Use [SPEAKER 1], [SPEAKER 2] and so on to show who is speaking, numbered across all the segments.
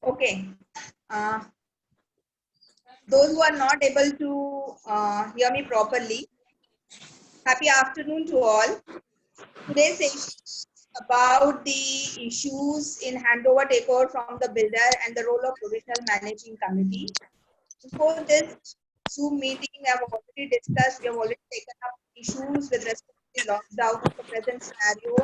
[SPEAKER 1] Okay. Uh, those who are not able to hear me properly, happy afternoon to all. Today's session is about the issues in handover takeover from the builder and the role of provisional managing committee. Before this Zoom meeting, we have already discussed, we have already taken up issues with respect to the lockdown, the present scenario,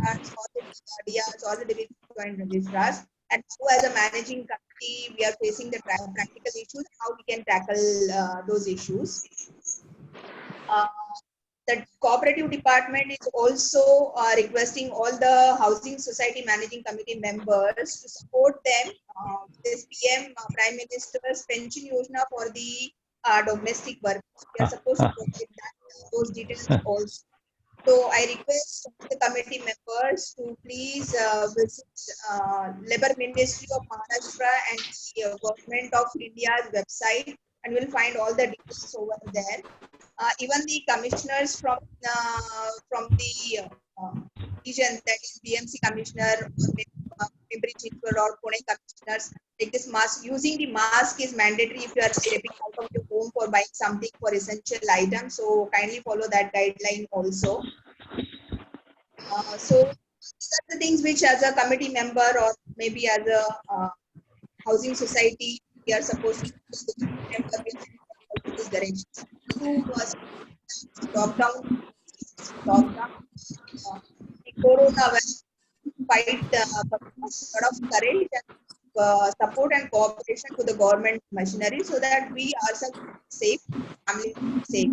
[SPEAKER 1] all the DRs, all the division joint registrars, and how as a managing committee we are facing the practical issues, how we can tackle those issues. Uh, the cooperative department is also requesting all the housing society managing committee members to support them this PM Prime Minister's pension yojana for the domestic workers. We are supposed to provide that, those details also. So I request the committee members to please visit Labour Ministry of Maharashtra and the Government of India's website, and we'll find all the details over there. Even the commissioners from the region, that is BMC commissioner or Pimpri-Chinchwad or Pune commissioners, like this mask, using the mask is mandatory if you are stepping out of your home for buying something for essential items. So kindly follow that guideline also. So these are the things which as a committee member or maybe as a housing society we are supposed to these directions. To lockdown, the coronavirus fight a lot of courage and support and cooperation to the government machinery so that we ourselves safe, family safe.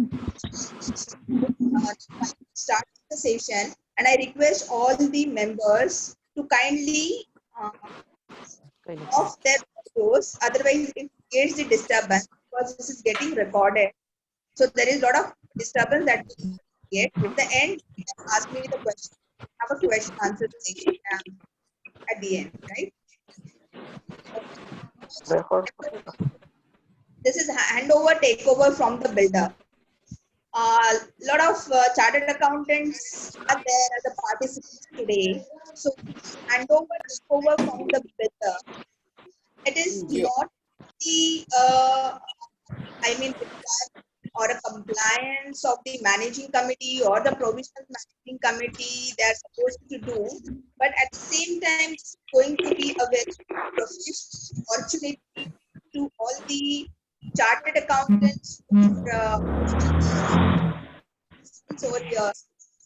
[SPEAKER 1] Start the session, and I request all the members to kindly off their videos. Otherwise, it creates the disturbance because this is getting recorded. So there is a lot of disturbance that we get. At the end, you can ask me the question. Have a question answer session at the end, right? This is handover takeover from the builder. A lot of chartered accountants are there as a participants today. So handover takeover from the builder. It is not the I mean or a compliance of the managing committee or the provisional managing committee they are supposed to do, but at the same time it's going to be a very professional opportunity to all the chartered accountants over here.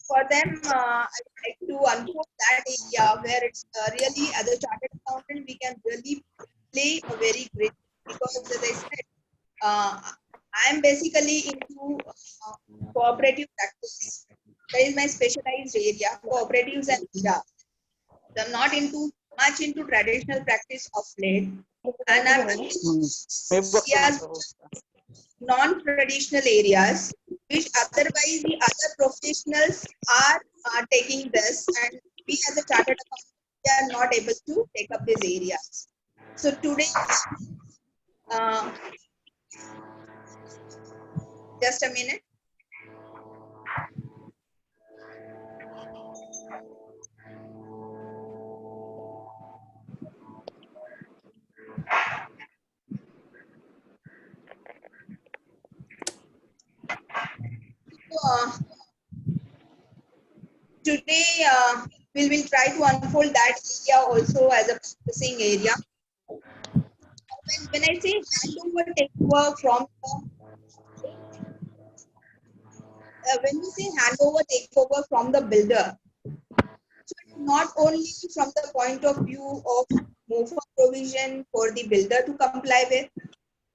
[SPEAKER 1] For them, I would like to unfold that area where it's really, as a chartered accountant, we can really play a very great, because as I said, I am basically into cooperative practice. That is my specialized area, cooperatives and IRA. So I'm not into much into traditional practice of late, and I'm areas, non-traditional areas, which otherwise the other professionals are taking this, and we as a chartered accountant we are not able to take up these areas. So today, uh, just a minute. Today we will try to unfold that area also as a practicing area. When I say handover takeover from when we say handover takeover from the builder, so not only from the point of view of MOFA provision for the builder to comply with,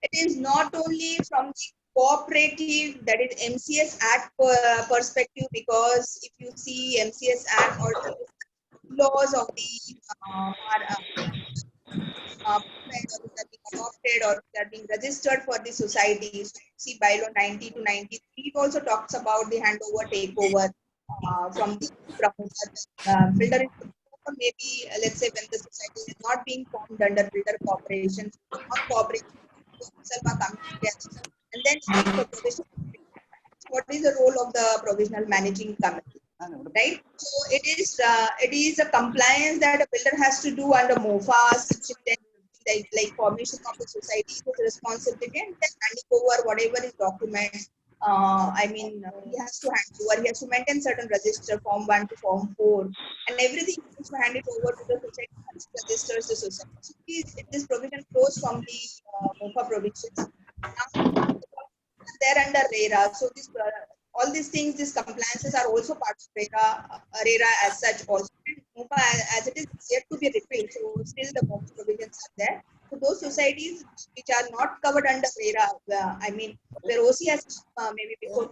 [SPEAKER 1] it is not only from the cooperative, that is MCS Act perspective, because if you see MCS Act or the laws of the adopted or are being registered for the societies. See bylaw 90 to 93, it also talks about the handover takeover from the promoter. Builder is, or maybe let's say when the society is not being formed under builder corporation, or corporation itself are coming together, and then for provision, what is the role of the provisional managing committee? right? So it is a compliance that a builder has to do under MOFA section 10, like formation of the society is his responsibility, and then handing over whatever his documents. He has to hand over. He has to maintain certain register, form 1 to form 4, and everything he needs to hand it over to the society once he registers the society. So this provision flows from the MOFA provisions. Now, they're under RERA. So all these things, these compliances are also part of RERA as such also. And MOPA as it is yet to be repealed, so still the MOPA provisions are there. So those societies which are not covered under RERA, where OC has maybe before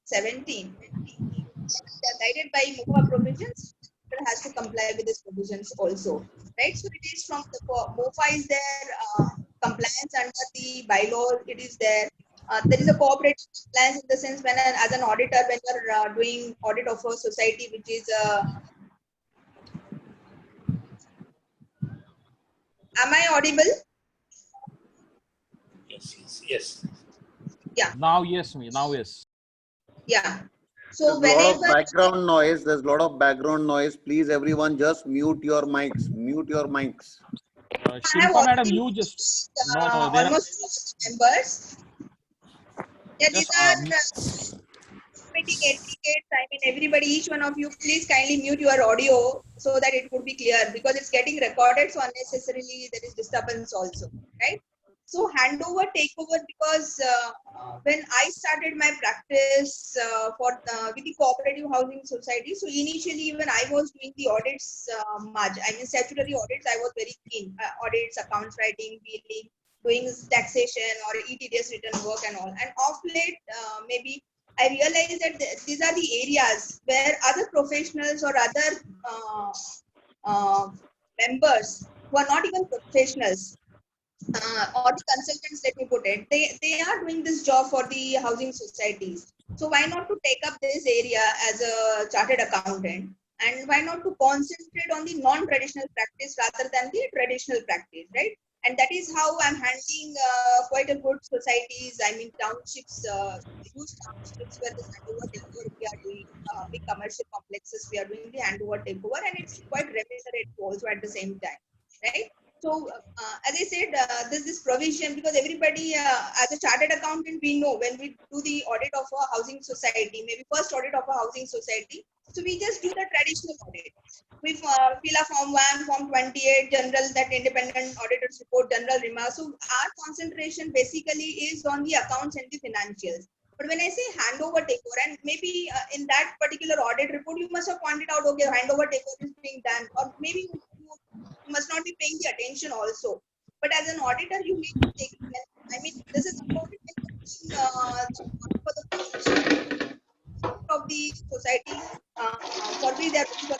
[SPEAKER 1] 17, they are guided by MOPA provisions, it has to comply with these provisions also, right? So it is from the MOPA is there, compliance under the bylaw, it is there. There is a cooperative compliance in the sense when as an auditor, when you are doing audit of a society which is am I audible?
[SPEAKER 2] Yes.
[SPEAKER 1] Yeah.
[SPEAKER 3] Now yes, now yes.
[SPEAKER 1] Yeah. So
[SPEAKER 4] There's a lot of
[SPEAKER 1] whenever
[SPEAKER 4] background noise. There's a lot of background noise. Please, everyone, just mute your mics. Mute your mics.
[SPEAKER 1] I have
[SPEAKER 3] Shilpa madam,
[SPEAKER 1] already
[SPEAKER 3] you just no, there are
[SPEAKER 1] almost members. Yeah, these
[SPEAKER 3] just
[SPEAKER 1] are meeting etiquette. Everybody, each one of you, please kindly mute your audio so that it would be clear because it's getting recorded. So unnecessarily there is disturbance also, right? So handover, takeover, because when I started my practice with the cooperative housing society, so initially when I was doing the audits, statutory audits, I was very keen. Audits, accounts writing, billing, doing taxation or ETDS return work and all. And of late, maybe I realized that these are the areas where other professionals or other members who are not even professionals or the consultants, let me put it, they are doing this job for the housing societies. So why not to take up this area as a chartered accountant, and why not to concentrate on the non-traditional practice rather than the traditional practice, right? And that is how I'm handling quite a good societies. Townships, huge townships where the handover takeover we are doing, big commercial complexes we are doing the handover takeover, and it's quite remunerative also at the same time, right? So, as I said, this provision, because everybody, as a chartered accountant, we know when we do the audit of a housing society, maybe first audit of a housing society, so we just do the traditional audit. We fill a form 1, form 28, general, that independent auditors report, general remarks. So our concentration basically is on the accounts and the financials. But when I say handover takeover, and maybe in that particular audit report, you must have pointed out, okay, handover takeover is being done, or maybe you must not be paying the attention also. But as an auditor, you need to take. This is important for the of the society for which they are looking for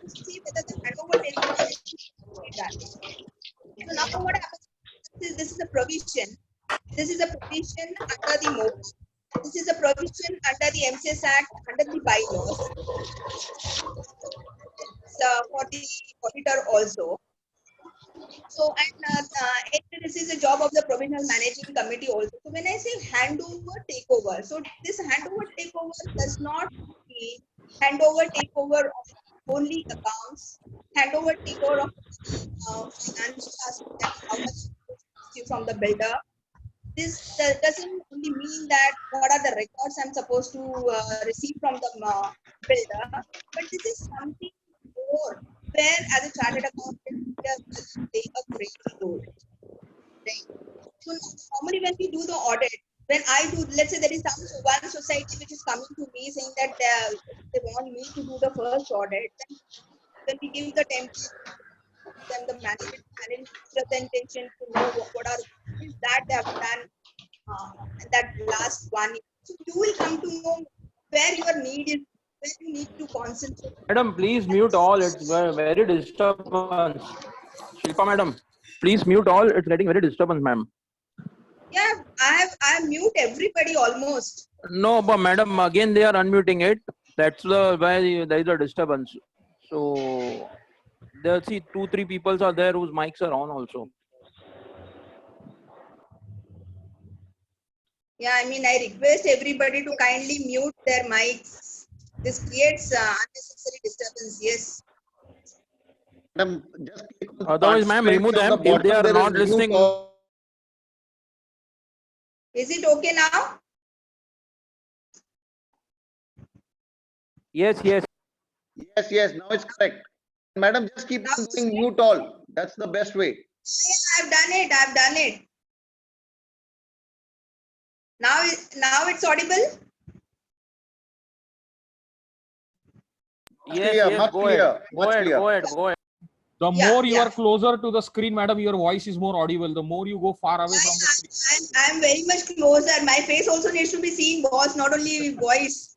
[SPEAKER 1] to see whether the handover takeover is done. So now what happens is this is a provision. This is a provision under the MOPA. This is a provision under the MCS Act, under the bylaws. For the auditor also. So, and this is a job of the provisional managing committee also. So, when I say handover takeover, so this handover takeover does not mean handover takeover of only accounts, handover takeover of financial aspect, that is how much you from the builder. This doesn't only mean that what are the records I'm supposed to receive from the builder, but this is something more where as a chartered accountant we are playing a great role. Right? So normally when we do the audit, when I do, let's say there is one society which is coming to me saying that they want me to do the first audit, then we give the template, them the management presentation to know what are things that they have done that last 1 year. So you will come to know where your need is, where you need to concentrate.
[SPEAKER 3] madam, please mute all. It's very disturbance. Shilpa madam, please mute all. It's getting very disturbance, ma'am.
[SPEAKER 1] Yeah, I mute everybody almost.
[SPEAKER 3] No, but madam, again they are unmuting it. That's the why there is a disturbance. So there, see, 2-3 people are there whose mics are on also.
[SPEAKER 1] Yeah, I mean, I request everybody to kindly mute their mics. This creates unnecessary disturbance. Yes.
[SPEAKER 4] Madam, just click on the
[SPEAKER 3] Otherwise, ma'am,
[SPEAKER 4] participants
[SPEAKER 3] remove
[SPEAKER 4] on the
[SPEAKER 3] them if they
[SPEAKER 4] bottom.
[SPEAKER 3] are
[SPEAKER 4] There is
[SPEAKER 3] not
[SPEAKER 4] mute
[SPEAKER 3] listening.
[SPEAKER 4] all.
[SPEAKER 1] Is it okay now?
[SPEAKER 3] Yes, yes.
[SPEAKER 4] Yes, yes. Now it's correct. Madam, just keep
[SPEAKER 1] Now
[SPEAKER 4] on
[SPEAKER 1] it's
[SPEAKER 4] doing mute all. That's the best way.
[SPEAKER 1] I've done it. I've done it. Now it's audible.
[SPEAKER 4] Much
[SPEAKER 3] Yes,
[SPEAKER 4] clear,
[SPEAKER 3] yes.
[SPEAKER 4] much
[SPEAKER 3] Go ahead.
[SPEAKER 4] clear,
[SPEAKER 3] Go
[SPEAKER 4] much
[SPEAKER 3] ahead.
[SPEAKER 4] clear.
[SPEAKER 3] Go ahead. Go ahead.
[SPEAKER 2] The
[SPEAKER 1] Yeah,
[SPEAKER 2] more you
[SPEAKER 1] yeah.
[SPEAKER 2] are closer to the screen, madam, your voice is more audible. The more you go far away from the
[SPEAKER 1] Yeah,
[SPEAKER 2] screen.
[SPEAKER 1] I'm very much closer. My face also needs to be seen, boss, not only voice.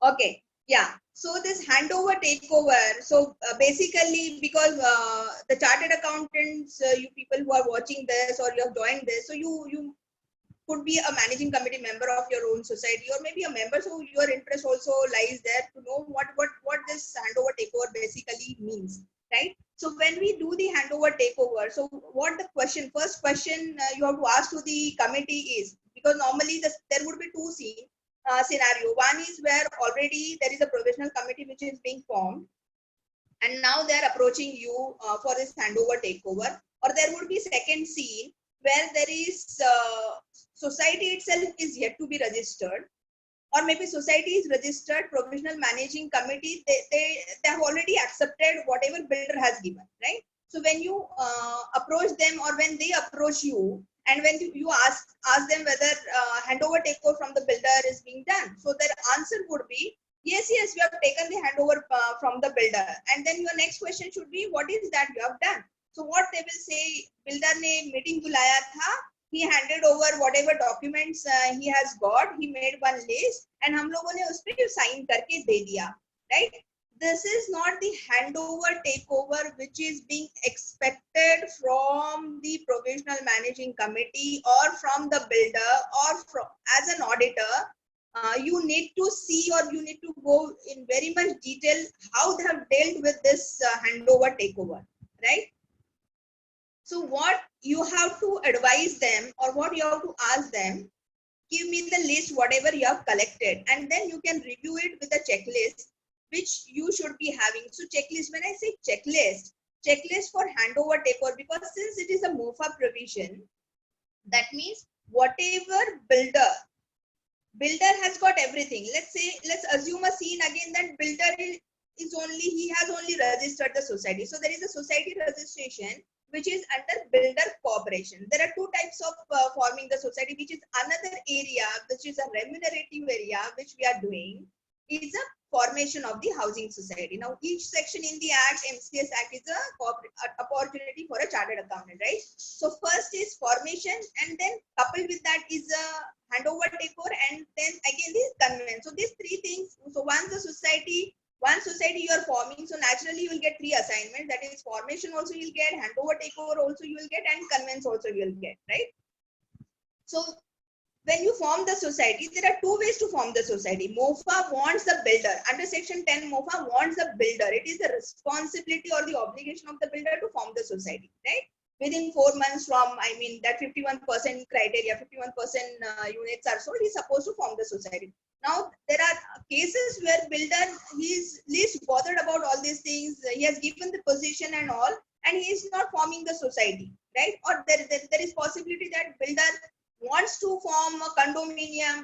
[SPEAKER 1] Okay. Yeah. So this handover takeover. So basically, because the chartered accountants, you people who are watching this or you have joined this, so you could be a managing committee member of your own society, or maybe a member, so your interest also lies there to know what this handover takeover basically means, right? So when we do the handover takeover, so what the first question you have to ask to the committee is, because normally there would be two scenario. One is where already there is a provisional committee which is being formed, and now they're approaching you for this handover takeover, or there would be second scene where there is society itself is yet to be registered, or maybe society is registered, provisional managing committee, they have already accepted whatever builder has given, right? So when you approach them, or when they approach you, and when you ask them whether handover takeover from the builder is being done, so their answer would be yes, yes, we have taken the handover from the builder. And then your next question should be, what is that you have done? So what they will say, builder ne meeting बुलाया था, he handed over whatever documents he has got, he made one list, and हम लोगों ने उस पे sign करके दे दिया, right? This is not the handover takeover which is being expected from the provisional managing committee or from the builder, or from as an auditor. You need to see, or you need to go in very much detail how they have dealt with this handover takeover, right? So what you have to advise them, or what you have to ask them, give me the list whatever you have collected, and then you can review it with a checklist which you should be having. So checklist, when I say checklist for handover takeover, because since it is a MOFA provision, that means whatever builder has got everything. Let's assume a scene again, that builder he has only registered the society. So there is a society registration which is under builder corporation. There are two types of forming the society, which is another area, which is a remunerative area, which we are doing, is a formation of the housing society. Now each section in the act, MCS Act, is a opportunity for a chartered accountant, right? So first is formation, and then coupled with that is a handover takeover, and then again this conveyance. So these three things. So one society you are forming, so naturally you will get three assignments. That is formation also you will get, handover takeover also you will get, and conveyance also you will get, right? So when you form the society, there are two ways to form the society. MOFA wants the builder. Under section 10, MOFA wants the builder. It is the responsibility or the obligation of the builder to form the society, right? Within 4 months from, I mean, that 51% criteria, 51% units are sold, he's supposed to form the society. Now, there are cases where builder, he's least bothered about all these things. He has given the position and all, and he is not forming the society, right? Or there is possibility that builder wants to form a condominium,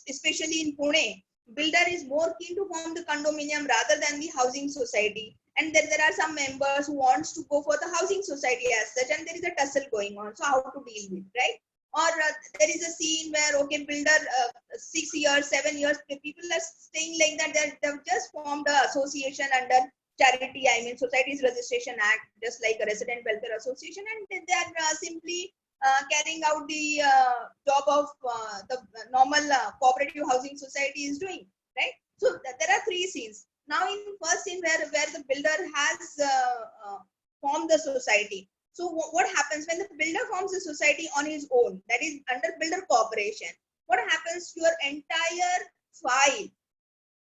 [SPEAKER 1] especially in Pune. Builder is more keen to form the condominium rather than the housing society. And then there are some members who wants to go for the housing society as such, and there is a tussle going on. So how to deal with, right? Or there is a scene where, okay, builder 6 years, 7 years, people are staying like that. They've just formed an association under charity, I mean, Societies Registration Act, just like a resident welfare association, and they are simply carrying out the job of the normal cooperative housing society is doing, right? So there are three scenes. Now in first scene where the builder has formed the society. So what happens when the builder forms a society on his own, that is under builder corporation? What happens? Your entire file,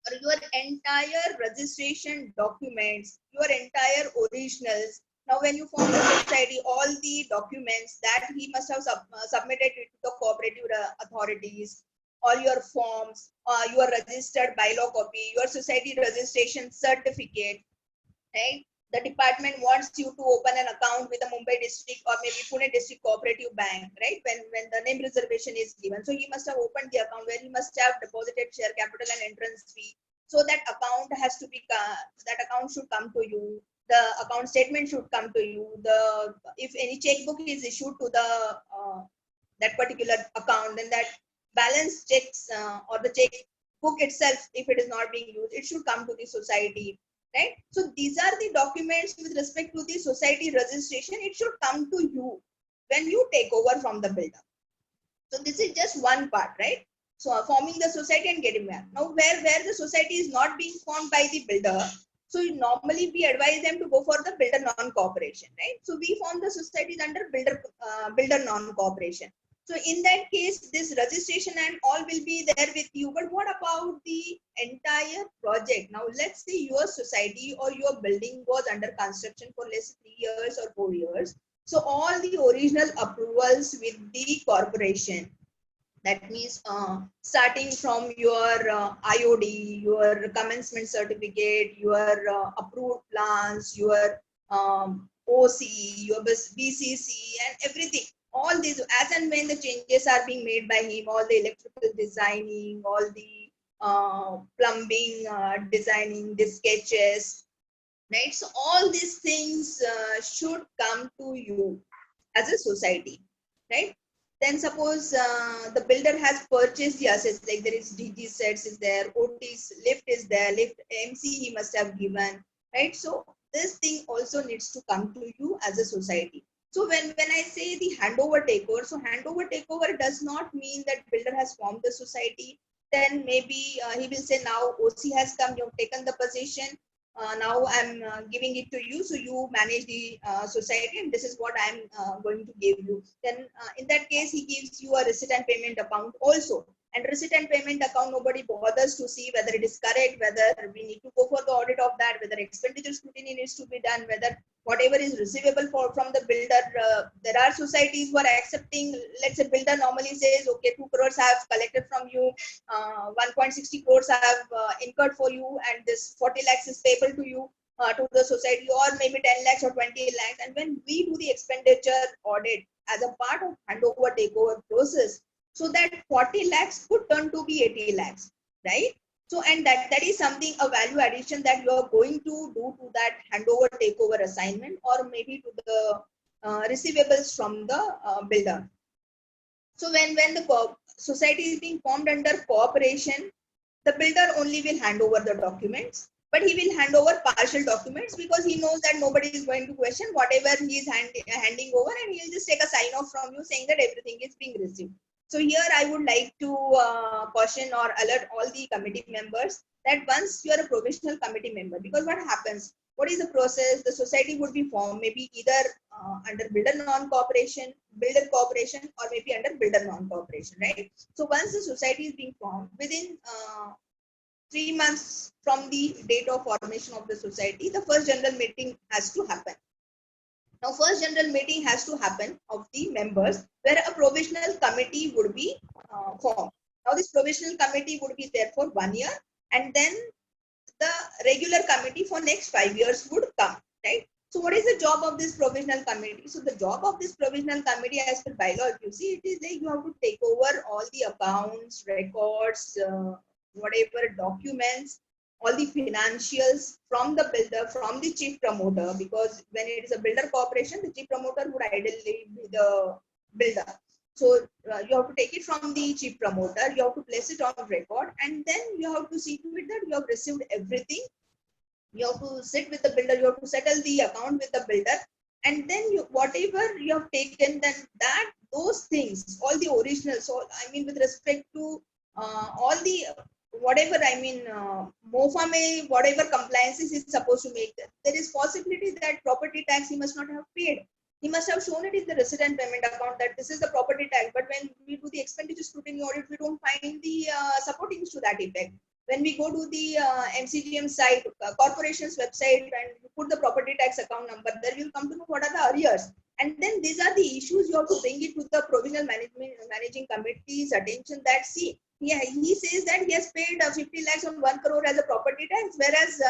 [SPEAKER 1] or your entire registration documents, your entire originals, Now, when you form the society, all the documents that he must have submitted it to the cooperative authorities, all your forms, your registered bylaw copy, your society registration certificate, right? The department wants you to open an account with the Mumbai district or maybe Pune district cooperative bank, right? When the name reservation is given, so he must have opened the account where he must have deposited share capital and entrance fee. So that account has to be that account should come to you. The account statement should come to you. The if any checkbook is issued to the that particular account, then that balance checks or the checkbook itself, if it is not being used, it should come to the society, right? So these are the documents with respect to the society registration. It should come to you when you take over from the builder. So this is just one part, right? So forming the society and getting there. Now where the society is not being formed by the builder, so normally we advise them to go for the builder non-cooperation, right? So we form the societies under builder non-cooperation. So in that case, this registration and all will be there with you. But what about the entire project? Now let's say your society or your building was under construction for let's say 3 years or 4 years. So all the original approvals with the corporation, that means starting from your IOD, your commencement certificate, your approved plans, your OC, your BCC and everything. All these, as and when the changes are being made by him, all the electrical designing, all the plumbing designing, the sketches, right? So all these things should come to you as a society, right? Then suppose the builder has purchased the assets, like there is DG sets is there, OT's lift is there, lift MC he must have given, right? So this thing also needs to come to you as a society. So when I say the handover takeover, so handover takeover does not mean that builder has formed the society. Then maybe he will say now OC has come, you have taken the position, now I'm giving it to you, so you manage the society, and this is what I'm going to give you. Then in that case, he gives you a receipt and payment account also. And receipt and payment account, nobody bothers to see whether it is correct, whether we need to go for the audit of that, whether expenditure scrutiny needs to be done, whether whatever is receivable from the builder. There are societies who are accepting, let's say builder normally says, okay, 2 crores I have collected from you, 1.60 crores I have incurred for you, and this 40 lakhs is payable to you, to the society, or maybe 10 lakhs or 20 lakhs. And when we do the expenditure audit as a part of handover takeover process, so that 40 lakhs could turn to be 80 lakhs, right? So, and that is something, a value addition that you are going to do to that handover takeover assignment, or maybe to the receivables from the builder. So when the society is being formed under cooperation, the builder only will hand over the documents, but he will hand over partial documents because he knows that nobody is going to question whatever he is handing over, and he'll just take a sign off from you saying that everything is being received. So here I would like to caution or alert all the committee members that once you are a provisional committee member, because what happens, what is the process? The society would be formed maybe either under builder non-cooperation, builder cooperation, or maybe under builder non-cooperation, right? So once the society is being formed, within 3 months from the date of formation of the society, the first general meeting has to happen. Now, first general meeting has to happen of the members, where a provisional committee would be formed. Now, this provisional committee would be there for 1 year, and then the regular committee for next 5 years would come, right? So what is the job of this provisional committee? So the job of this provisional committee, as per bylaw, if you see, it is like you have to take over all the accounts, records, whatever documents, all the financials from the builder, from the chief promoter, because when it is a builder corporation, the chief promoter would ideally be the builder. So you have to take it from the chief promoter, you have to place it on record, and then you have to see to it that you have received everything. You have to sit with the builder, you have to settle the account with the builder, and then whatever you have taken, then those things, all the originals, so I mean with respect to all the whatever, I mean MOFA whatever compliances is supposed to make, there is possibility that property tax he must not have paid. He must have shown it in the receipt and payment account that this is the property tax, but when we do the expenditure scrutiny audit, we don't find the supportings to that effect. when we go to the MCGM site, corporation's website, and you put the property tax account number, there you'll come to know what are the arrears. And then these are the issues you have to bring it to the provisional managing committee's attention. That see, he says that he has paid 50 lakhs on 1 crore as a property tax, whereas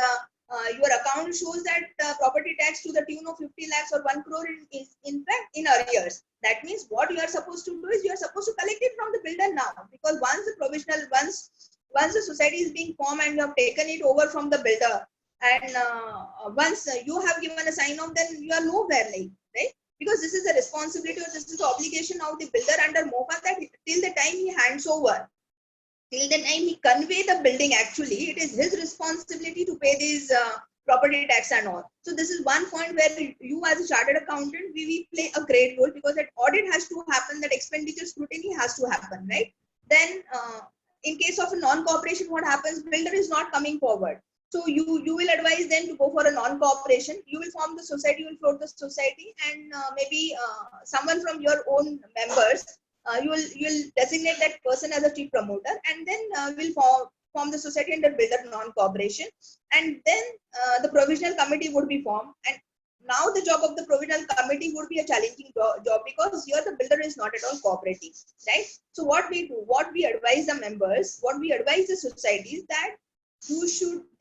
[SPEAKER 1] your account shows that property tax to the tune of 50 lakhs or 1 crore is in fact in arrears. That means what you are supposed to do is you are supposed to collect it from the builder now, because once the society is being formed and you have taken it over from the builder, and once you have given a sign off, then you are nowhere, like, right? Because this is a responsibility or this is the obligation of the builder under MOFA, that till the time he hands over, till the time he convey the building, actually it is his responsibility to pay these property tax and all. So this is one point where you as a chartered accountant, we play a great role, because that audit has to happen, that expenditure scrutiny has to happen, right? Then in case of a non-cooperation, what happens? Builder is not coming forward. So you will advise them to go for a non-cooperation. You will form the society, you will float the society, and maybe someone from your own members, you will designate that person as a chief promoter, and then will form the society under builder non-cooperation, and then the provisional committee would be formed. And now the job of the provisional committee would be a challenging job, because here the builder is not at all cooperating, right? So what we do, what we advise the members, what we advise the society is that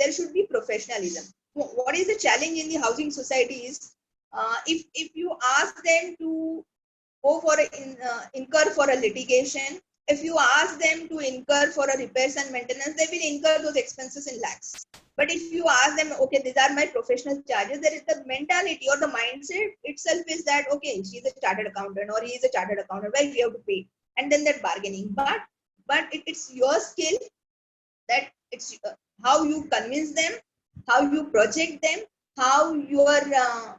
[SPEAKER 1] there should be professionalism. What is the challenge in the housing societies? If you ask them to go for incur for a litigation, if you ask them to incur for a repairs and maintenance, they will incur those expenses in lakhs. But if you ask them, okay, these are my professional charges, there is the mentality or the mindset itself is that, okay, she's a chartered accountant or he is a chartered accountant, why we have to pay? And then that bargaining. But it's your skill, that it's how you convince them, how you project them, how you are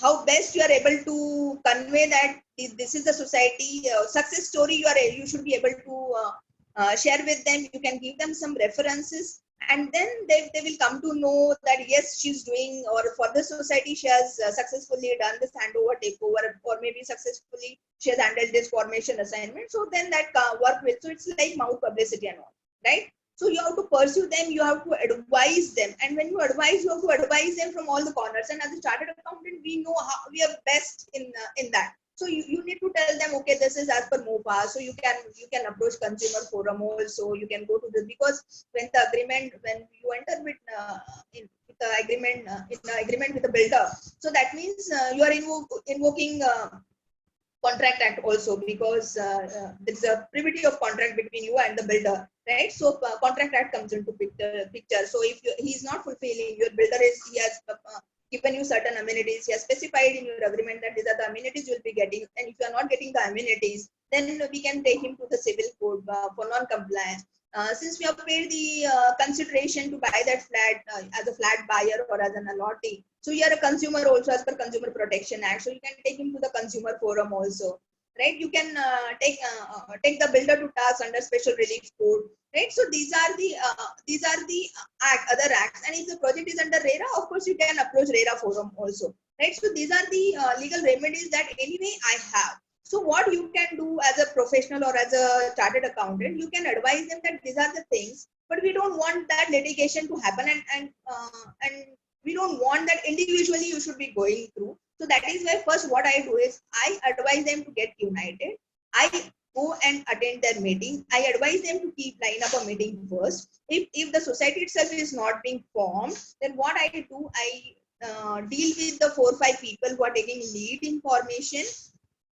[SPEAKER 1] how best you are able to convey that this is the society success story. You should be able to share with them. You can give them some references, and then they will come to know that yes, she's doing, or for the society she has successfully done this handover takeover, or maybe successfully she has handled this formation assignment. So then that work will. So it's like mouth publicity and all, right? So you have to pursue them, you have to advise them. And when you advise, you have to advise them from all the corners. And as a chartered accountant, we know how we are best in that. So you need to tell them, okay, this is as per MOPA. So you can approach consumer forum also. You can go to this, because when you enter with the agreement in the agreement with the builder, so that means you are invoking contract act also, because there's a privity of contract between you and the builder, right? So contract act comes into picture. So if he is not fulfilling, your builder he has given you certain amenities, he has specified in your agreement that these are the amenities you will be getting, and if you are not getting the amenities, then we can take him to the civil court for non-compliance. Since we have paid the consideration to buy that flat as a flat buyer or as an allottee, so you are a consumer also as per Consumer Protection Act. So you can take him to the consumer forum also, right? You can take the builder to task under special relief code, right? So these are the other acts. And if the project is under RERA, of course you can approach RERA forum also, right? So these are the legal remedies that anyway I have. So what you can do as a professional or as a chartered accountant, you can advise them that these are the things, but we don't want that litigation to happen, and we don't want that individually you should be going through. So that is why first what I do is I advise them to get united. I go and attend their meeting. I advise them to line up a meeting first. If the society itself is not being formed, then what I do, I deal with the 4 or 5 people who are taking lead in formation,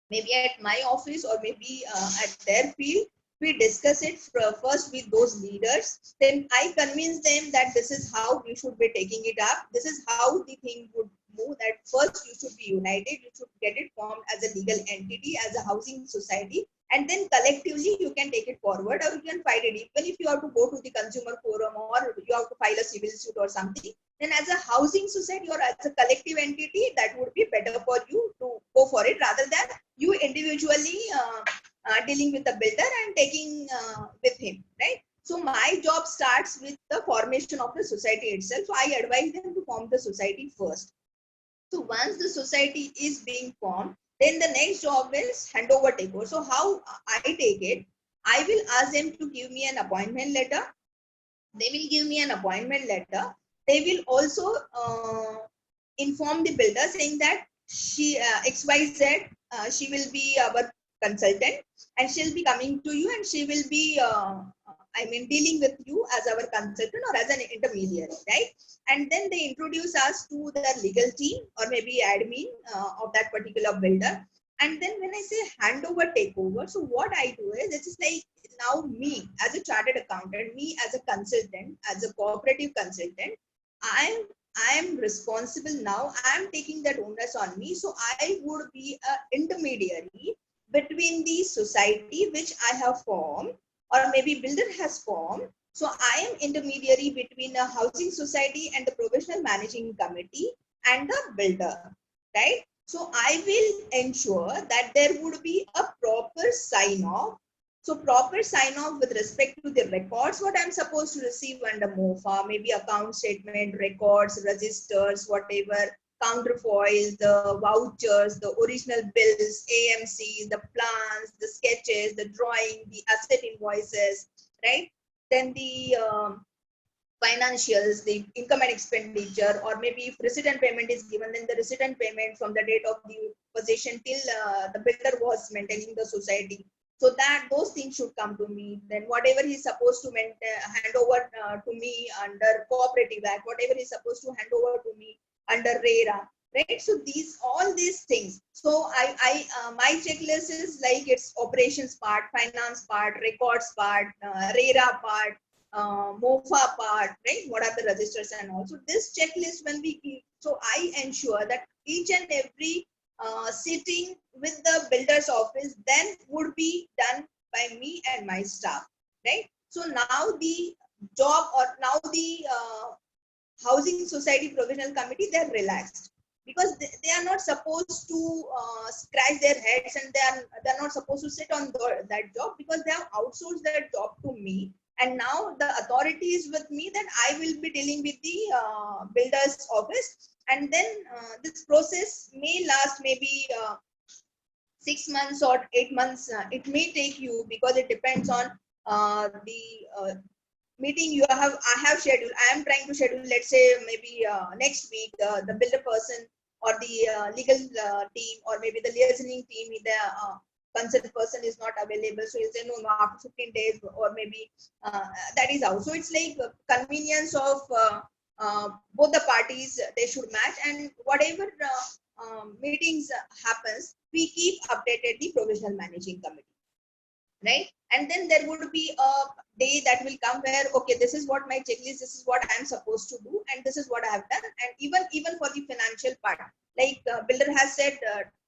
[SPEAKER 1] maybe at my office or maybe at their field. We discuss it first with those leaders. Then I convince them that this is how we should be taking it up. This is how the thing would move. That first you should be united. You should get it formed as a legal entity, as a housing society. And then collectively you can take it forward, or you can fight it. Even if you have to go to the consumer forum or you have to file a civil suit or something, then as a housing society or as a collective entity, that would be better for you to go for it, rather than you individually dealing with the builder and taking with him, right? So my job starts with the formation of the society itself. So I advise them to form the society first. So once the society is being formed, then the next job is handover takeover. So how I take it, I will ask them to give me an appointment letter. They will give me an appointment letter. They will also inform the builder saying that she XYZ, she will be our consultant and she'll be coming to you and she will be dealing with you as our consultant or as an intermediary, right? And then they introduce us to the legal team or maybe admin of that particular builder. And then when I say handover takeover, so what I do is it's just like now me as a chartered accountant, me as a consultant, as a cooperative consultant, I'm I'm responsible now. I'm taking that onus on me. So I would be an intermediary between the society which I have formed or maybe builder has formed. So I am intermediary between a housing society and the provisional managing committee and the builder, right? So I will ensure that there would be a proper sign off. So proper sign off with respect to the records, what I'm supposed to receive under MOFA, maybe account statement, records, registers, whatever, counterfoils, the vouchers, the original bills, AMCs, the plans, the sketches, the drawing, the asset invoices, right? Then the financials, the income and expenditure, or maybe if receipt and payment is given, then the receipt and payment from the date of the possession till the builder was maintaining the society. So that those things should come to me. Then whatever he's supposed to hand over to me under Cooperative Act, whatever he's supposed to hand over to me under RERA, right? So all these things. So my checklist is like it's operations part, finance part, records part, RERA part, MOFA part, right? What are the registers and all. So this checklist when we keep, so I ensure that each and every sitting with the builder's office then would be done by me and my staff, right? So now the job or now the housing society provisional committee, they're relaxed because they are not supposed to scratch their heads and they're not supposed to sit on that job because they have outsourced that job to me. And now the authority is with me that I will be dealing with the builder's office. And then this process may last maybe 6 months or 8 months. It may take you because it depends on the meeting you have. I have scheduled. I am trying to schedule. Let's say maybe next week, the builder person or the legal team or maybe the liaising team, the concerned person is not available. So you say no, after 15 days or maybe that is out. So it's like convenience of both the parties. They should match, and whatever meetings happens, we keep updated the provisional managing committee, right? And then there would be a day that will come where, okay, this is what my checklist, this is what I'm supposed to do, and this is what I have done. And even for the financial part, like builder has said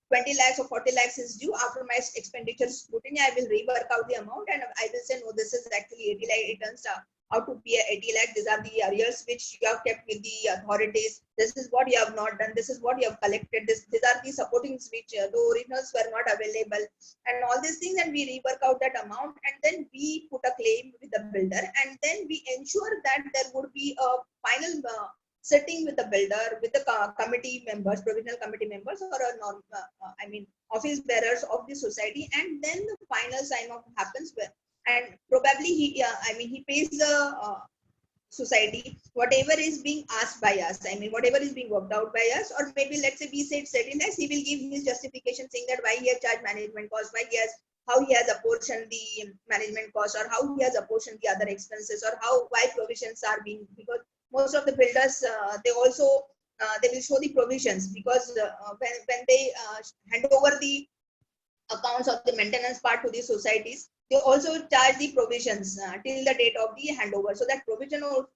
[SPEAKER 1] 20 lakhs or 40 lakhs is due. After my expenditure scrutiny, I will rework out the amount and I will say, no, this is actually 80 lakh. It turns out to be 80 lakh. These are the arrears which you have kept with the authorities. This is what you have not done. This is what you have collected. These are the supportings which the originals were not available, and all these things. And we rework out that amount, and then we put a claim with the builder, and then we ensure that there would be a final sitting with the builder, with the committee members, provisional committee members, or a office bearers of the society, and then the final sign off happens with, and probably he pays the society whatever is being asked by us. Whatever is being worked out by us, or maybe let's say we said certain less, he will give his justification saying that why he has charged management cost, how he has apportioned the management cost, or how he has apportioned the other expenses, or why provisions are being, because most of the builders they also they will show the provisions, because when they hand over the accounts of the maintenance part to the societies, they also charge the provisions till the date of the handover. So that provisional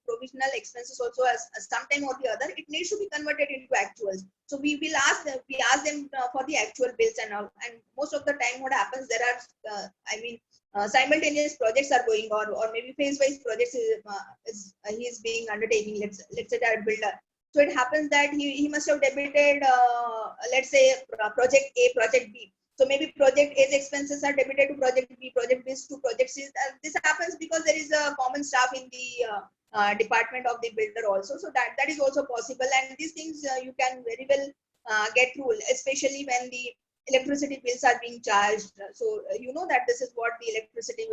[SPEAKER 1] expenses also, as sometime or the other, it needs to be converted into actuals. So we ask them for the actual bills and all. And most of the time, what happens, there are simultaneous projects are going on, or maybe phase-wise projects he is being undertaking. Let's say that builder. So it happens that he must have debited, let's say, project A, project B. So maybe project A's expenses are debited to project B, project B's to project C. This happens because there is a common staff in the department of the builder also. So that is also possible. And these things you can very well get through, especially when the electricity bills are being charged. So you know that this is what the electricity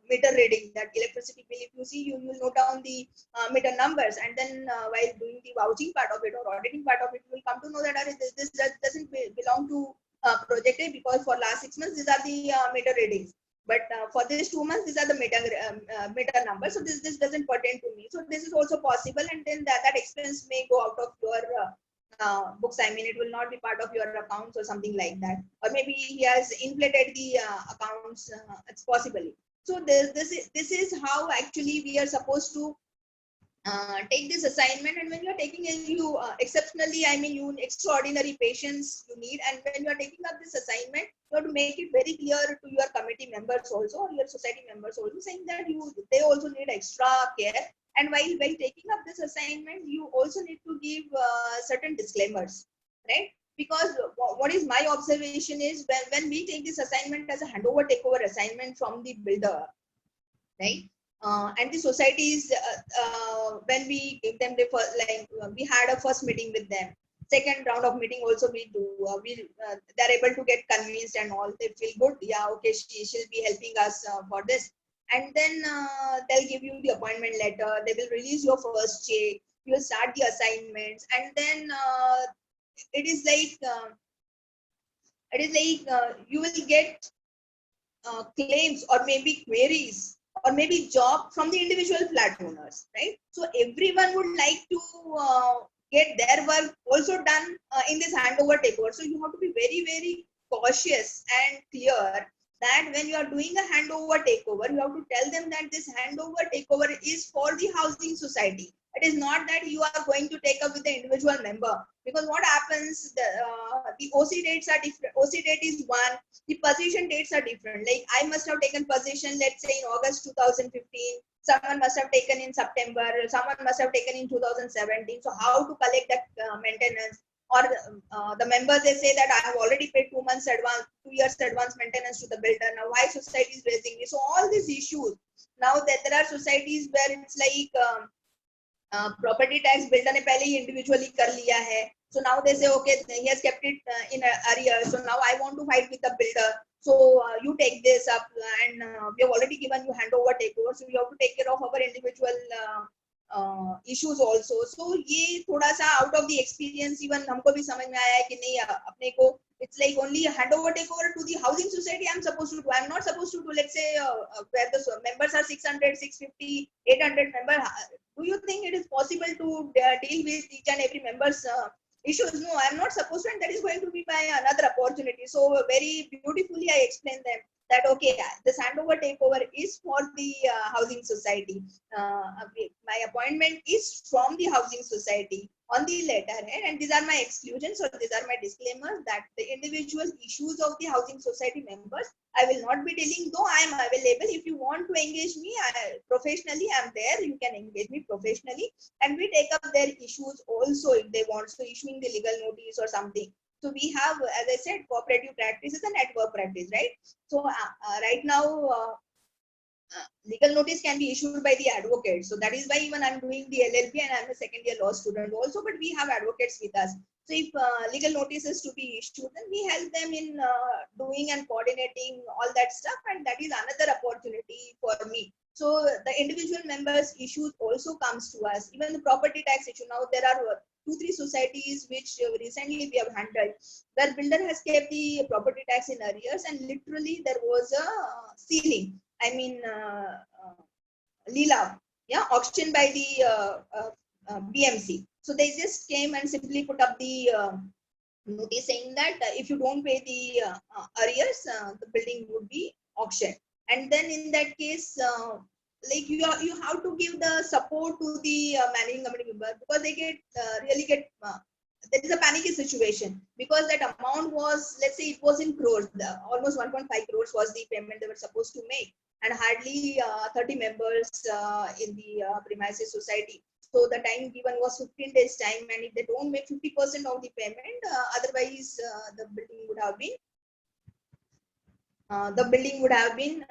[SPEAKER 1] meter reading, that electricity bill, if you see, you will note down the meter numbers, and then while doing the vouching part of it or auditing part of it, you will come to know that this doesn't belong to project A, because for last 6 months these are the meter readings, but for this 2 months these are the meter numbers, so this doesn't pertain to me. So this is also possible, and then that expense may go out of your books. I mean, it will not be part of your accounts or something like that, or maybe he has inflated the accounts. It's possible. So this is how actually we are supposed to take this assignment. And when you are taking it, you exceptionally, I mean, you extraordinary patience you need, and when you are taking up this assignment, you have to make it very clear to your committee members also, or your society members also, saying that they also need extra care. And while taking up this assignment, you also need to give certain disclaimers, right? Because what is my observation is, when we take this assignment as a handover takeover assignment from the builder, right? And the societies, when we give them the first, like we had a first meeting with them, second round of meeting also we do, they're able to get convinced and all, they feel good, yeah, okay, she'll be helping us for this. And then they'll give you the appointment letter, they will release your first check, you will start the assignments, and then it is like you will get claims or maybe queries or maybe job from the individual flat owners, right? So everyone would like to get their work also done in this handover takeover. So you have to be very, very cautious and clear that when you are doing a handover takeover, you have to tell them that this handover takeover is for the housing society. It is not that you are going to take up with the individual member, because what happens, the OC dates are different. OC date is one, the position dates are different. Like I must have taken position, let's say in August 2015, someone must have taken in September, someone must have taken in 2017. So how to collect that maintenance? Or the members, they say that I have already paid 2 months advance, 2 years advance maintenance to the builder. Now why society is raising me? So all these issues. Now that there are societies where it's like property tax builder ने पहले ही individually कर लिया है. So now they say, okay, he has kept it in arrears. So now I want to fight with the builder. So you take this up, and we have already given you handover takeover. So you have to take care of our individual issues also. So ये थोड़ा सा out of the experience, even हमको भी समझ में आया है कि नहीं अपने को, it's like only a handover takeover to the housing society I'm supposed to do. I'm not supposed to do, let's say, where the members are 600, 650, 800 members. Do you think it is possible to deal with each and every member's issues? No, I'm not supposed to, and that is going to be my another opportunity. So very beautifully I explained them that, okay, this handover takeover is for the housing society. My appointment is from the housing society on the letterhead, and these are my exclusions, or these are my disclaimers, that the individual issues of the housing society members I will not be dealing, though I am available. If you want to engage me professionally, I am there. You can engage me professionally, and we take up their issues also if they want. So issuing the legal notice or something. So we have, as I said, cooperative practices and network practice, right? So right now, legal notice can be issued by the advocate. So that is why even I'm doing the LLB and I'm a second year law student also, but we have advocates with us. So if legal notice is to be issued, then we help them in doing and coordinating all that stuff, and that is another opportunity for me. So the individual members' issues also comes to us. Even the property tax issue. Now there are 2-3 societies which recently we have handled, where builder has kept the property tax in arrears, and literally there was a ceiling. I mean, Leela, yeah, auction by the BMC. So they just came and simply put up the notice saying that if you don't pay the arrears, the building would be auctioned. And then in that case, like you have to give the support to the managing committee member, because they get really get there is a panicky situation, because that amount was, let's say it was in crores, almost 1.5 crores was the payment they were supposed to make, and hardly 30 members in the premises society. So the time given was 15 days time, and if they don't make 50% of the payment, otherwise the building would have been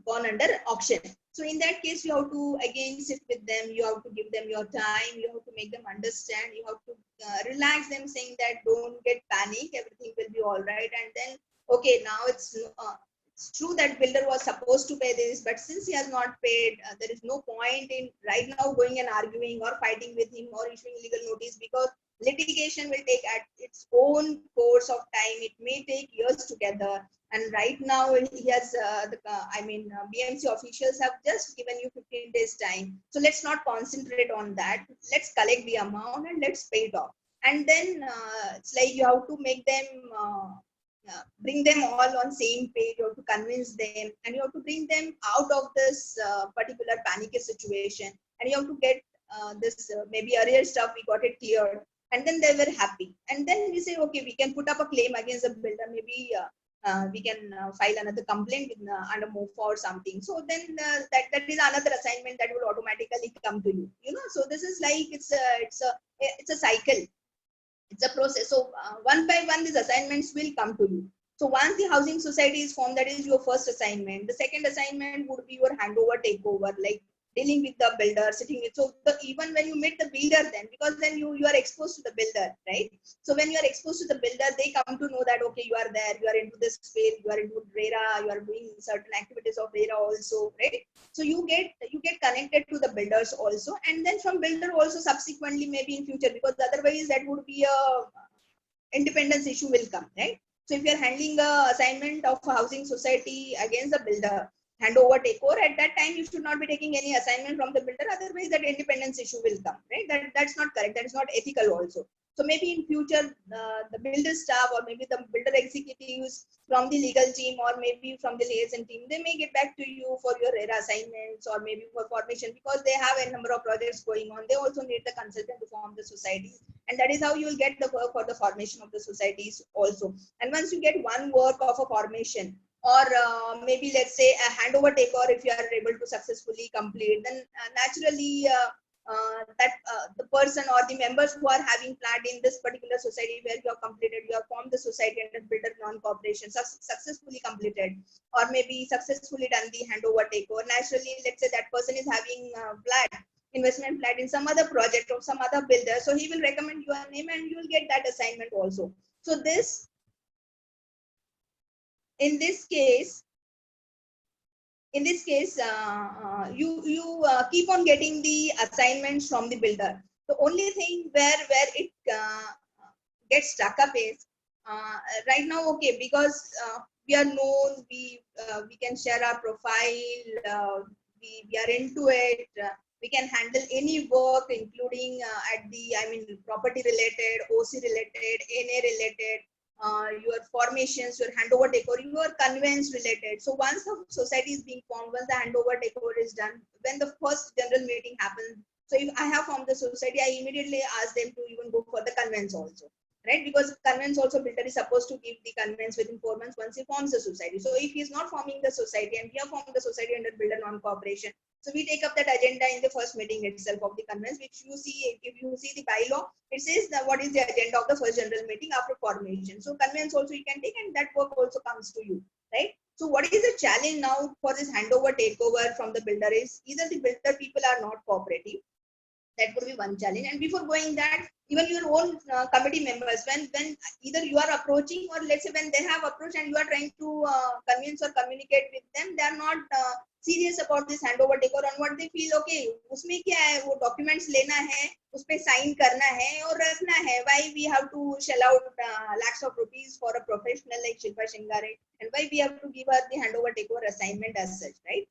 [SPEAKER 1] gone under auction. So in that case, you have to again sit with them. You have to give them your time. You have to make them understand. You have to relax them, saying that don't get panic. Everything will be all right. And then, okay, now it's true that builder was supposed to pay this, but since he has not paid, there is no point in right now going and arguing or fighting with him or issuing legal notice, because litigation will take at its own course of time. It may take years together. And right now he has BMC officials have just given you 15 days time, so let's not concentrate on that. Let's collect the amount and let's pay it off. And then it's like you have to make them bring them all on same page. You have to convince them, and you have to bring them out of this particular panicky situation, and you have to get this maybe earlier stuff we got it cleared, and then they were happy. And then we say, okay, we can put up a claim against the builder. Maybe we can file another complaint with, under MOFA or something. So then that is another assignment that will automatically come to you. You know, so this is like it's a cycle. It's a process. So one by one, these assignments will come to you. So once the housing society is formed, that is your first assignment. The second assignment would be your handover takeover, like dealing with the builder, sitting with. So even when you meet the builder, then because then you are exposed to the builder, right? So when you are exposed to the builder, they come to know that okay, you are there, you are into this field, you are into RERA, you are doing certain activities of RERA also, right? So you get connected to the builders also, and then from builder also subsequently maybe in future, because otherwise that would be a independence issue will come, right? So if you are handling a assignment of a housing society against the builder, handover takeover, at that time you should not be taking any assignment from the builder, otherwise that independence issue will come, right? That's not correct. That is not ethical also. So maybe in future the builder staff or maybe the builder executives from the legal team or maybe from the liaison team, they may get back to you for your RERA assignments or maybe for formation, because they have a number of projects going on. They also need the consultant to form the societies, and that is how you will get the work for the formation of the societies also. And once you get one work of a formation, or maybe let's say a handover takeover, if you are able to successfully complete, then naturally the person or the members who are having planned in this particular society where you have completed, you have formed the society under builder non-cooperation, successfully completed, or maybe successfully done the handover takeover. Naturally, let's say that person is having investment plan in some other project or some other builder, so he will recommend your name and you will get that assignment also. So this, in this case, you keep on getting the assignments from the builder. The only thing where it gets stuck up is right now, okay, because we are known, we can share our profile, we are into it, we can handle any work, including at the property related, OC related, NA related, your formations, your handover takeover, your conveyance related. So once the society is being formed, once the handover takeover is done, when the first general meeting happens, so if I have formed the society, I immediately ask them to even go for the conveyance also, right? Because conveyance also, builder is supposed to give the conveyance within 4 months once he forms the society. So if he is not forming the society and we have formed the society under builder non-cooperation, so we take up that agenda in the first meeting itself of the conveyance, which you see, if you see the bylaw, it says that what is the agenda of the first general meeting after formation. So conveyance also you can take, and that work also comes to you, right? So what is the challenge now for this handover takeover from the builder is either the builder people are not cooperative. That would be one challenge. And before going that, even your own committee members, when either you are approaching, or let's say when they have approached and you are trying to convince or communicate with them, they are not serious about this handover takeover. On what they feel, okay, उसमें क्या है, वो documents लेना है, उस पे sign करना है और रखना है. Why we have to shell out lakhs of rupees for a professional like Shilpa Shinagare, and why we have to give her the handover takeover assignment as such, right?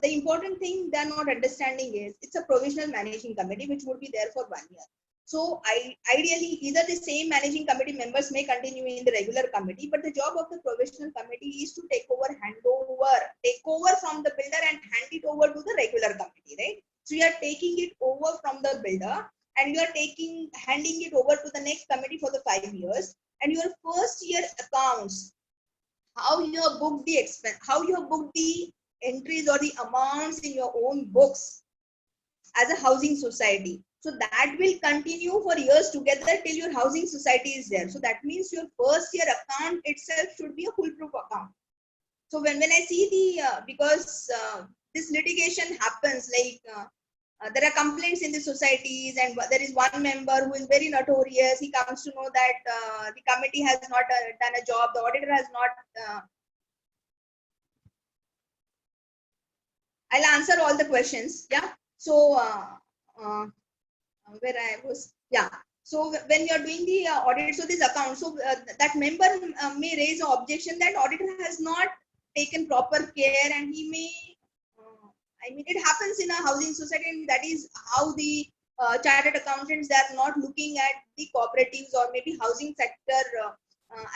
[SPEAKER 1] The important thing they're not understanding is it's a provisional managing committee which would be there for 1 year. So ideally, either the same managing committee members may continue in the regular committee, but the job of the provisional committee is to take over from the builder and hand it over to the regular committee, right? So you are taking it over from the builder and you are handing it over to the next committee for the 5 years. And your first year accounts, how you have booked the expense, how you have booked the entries or the amounts in your own books as a housing society. So that will continue for years together till your housing society is there. So that means your first year account itself should be a foolproof account. So when I see the, because this litigation happens, like there are complaints in the societies, and there is one member who is very notorious. He comes to know that the committee has not done a job, the auditor has not. I'll answer all the questions. Yeah. So where I was, yeah. So when you're doing the audit, so this account, so that member may raise an objection that auditor has not taken proper care, and he may, I mean, it happens in a housing society, and that is how the chartered accountants, they are not looking at the cooperatives or maybe housing sector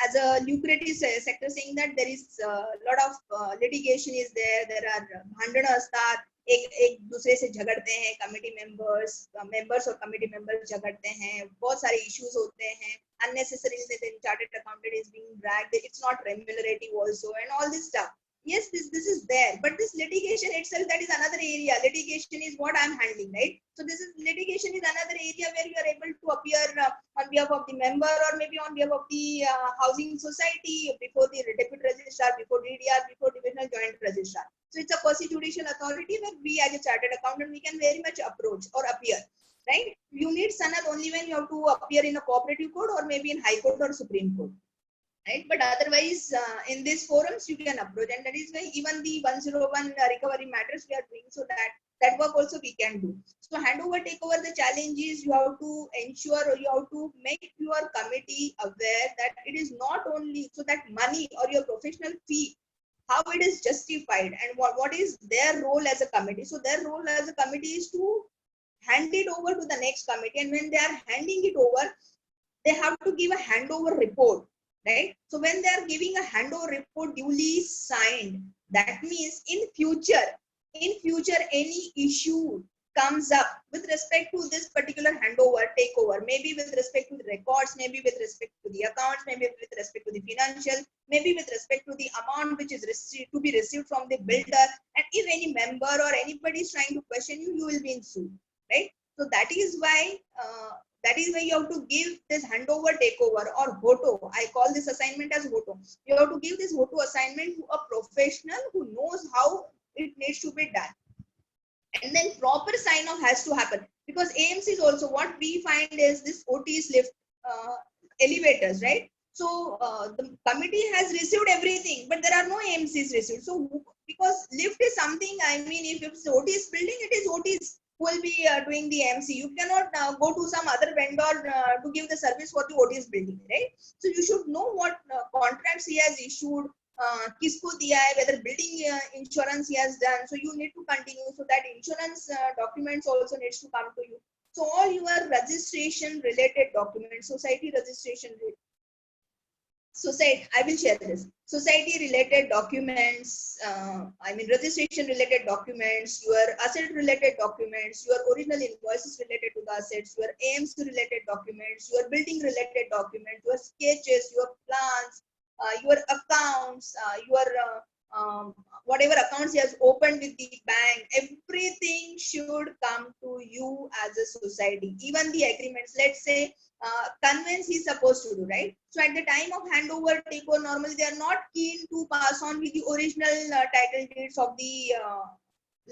[SPEAKER 1] as a lucrative sector, saying that there is a lot of litigation is there. There are bhandana astat, एक दूसरे से झगड़ते हैं, committee members और committee members झगड़ते हैं, बहुत सारे इश्यूज होते हैं, unnecessarily the chartered accountant is being dragged, it's not remunerative also, and all this stuff. Yes, this is there, but this litigation itself, that is another area. Litigation is what I'm handling, right? So this is litigation is another area where you are able to appear on behalf of the member, or maybe on behalf of the housing society, before the deputy registrar, before DDR, before divisional joint registrar. So it's a quasi-judicial authority where we as a chartered accountant, we can very much approach or appear, right? You need sanad only when you have to appear in a cooperative court or maybe in High Court or Supreme Court, right? But otherwise, in these forums, you can approach, and that is why even the 101 recovery matters we are doing, so that work also we can do. So handover, takeover, the challenge is you have to ensure, or you have to make your committee aware that it is not only so that money or your professional fee, how it is justified, and what is their role as a committee. So their role as a committee is to hand it over to the next committee, and when they are handing it over, they have to give a handover report, right? So when they are giving a handover report duly signed, that means in future any issue comes up with respect to this particular handover takeover, maybe with respect to the records, maybe with respect to the accounts, maybe with respect to the financial, maybe with respect to the amount which is to be received from the builder, and if any member or anybody is trying to question you, you will be in suit, right? So that is why you have to give this handover takeover, or HOTO. I call this assignment as HOTO. You have to give this HOTO assignment to a professional who knows how it needs to be done. And then proper sign off has to happen, because AMCs also, what we find is this OTs, lift, elevators, right? So the committee has received everything, but there are no AMCs received. So because lift is something, I mean, if it's OTs building, it is OTs who will be doing the MC. You cannot go to some other vendor to give the service for the OTs building, right? So you should know what contracts he has issued, किसको दिया है, whether building insurance he has done. So you need to continue. So that insurance documents also needs to come to you. So all your registration related documents, society registration, society, I will share this. Society related documents, I mean registration related documents, your asset related documents, your original invoices related to the assets, your AMC related documents, your building related documents, your sketches, your plans, your accounts, your whatever accounts he has opened with the bank, everything should come to you as a society. Even the agreements, let's say conveyance he's supposed to do, right? So at the time of handover takeover, normally they are not keen to pass on with the original title deeds of the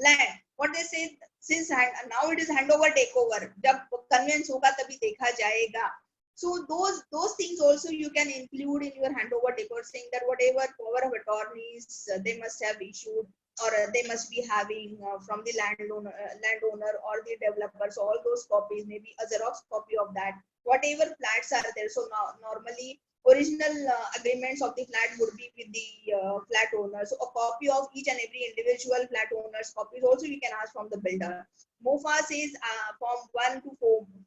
[SPEAKER 1] land. What they say, since now it is handover takeover, जब conveyance होगा तभी देखा जाएगा. So those things also you can include in your handover takeover, saying that whatever power of attorneys they must have issued, or they must be having from the landowner or the developers, all those copies, maybe a Xerox copy of that, whatever flats are there. So now normally original agreements of the flat would be with the flat owner. So a copy of each and every individual flat owner's copies also you can ask from the builder. MOFA says form 1 to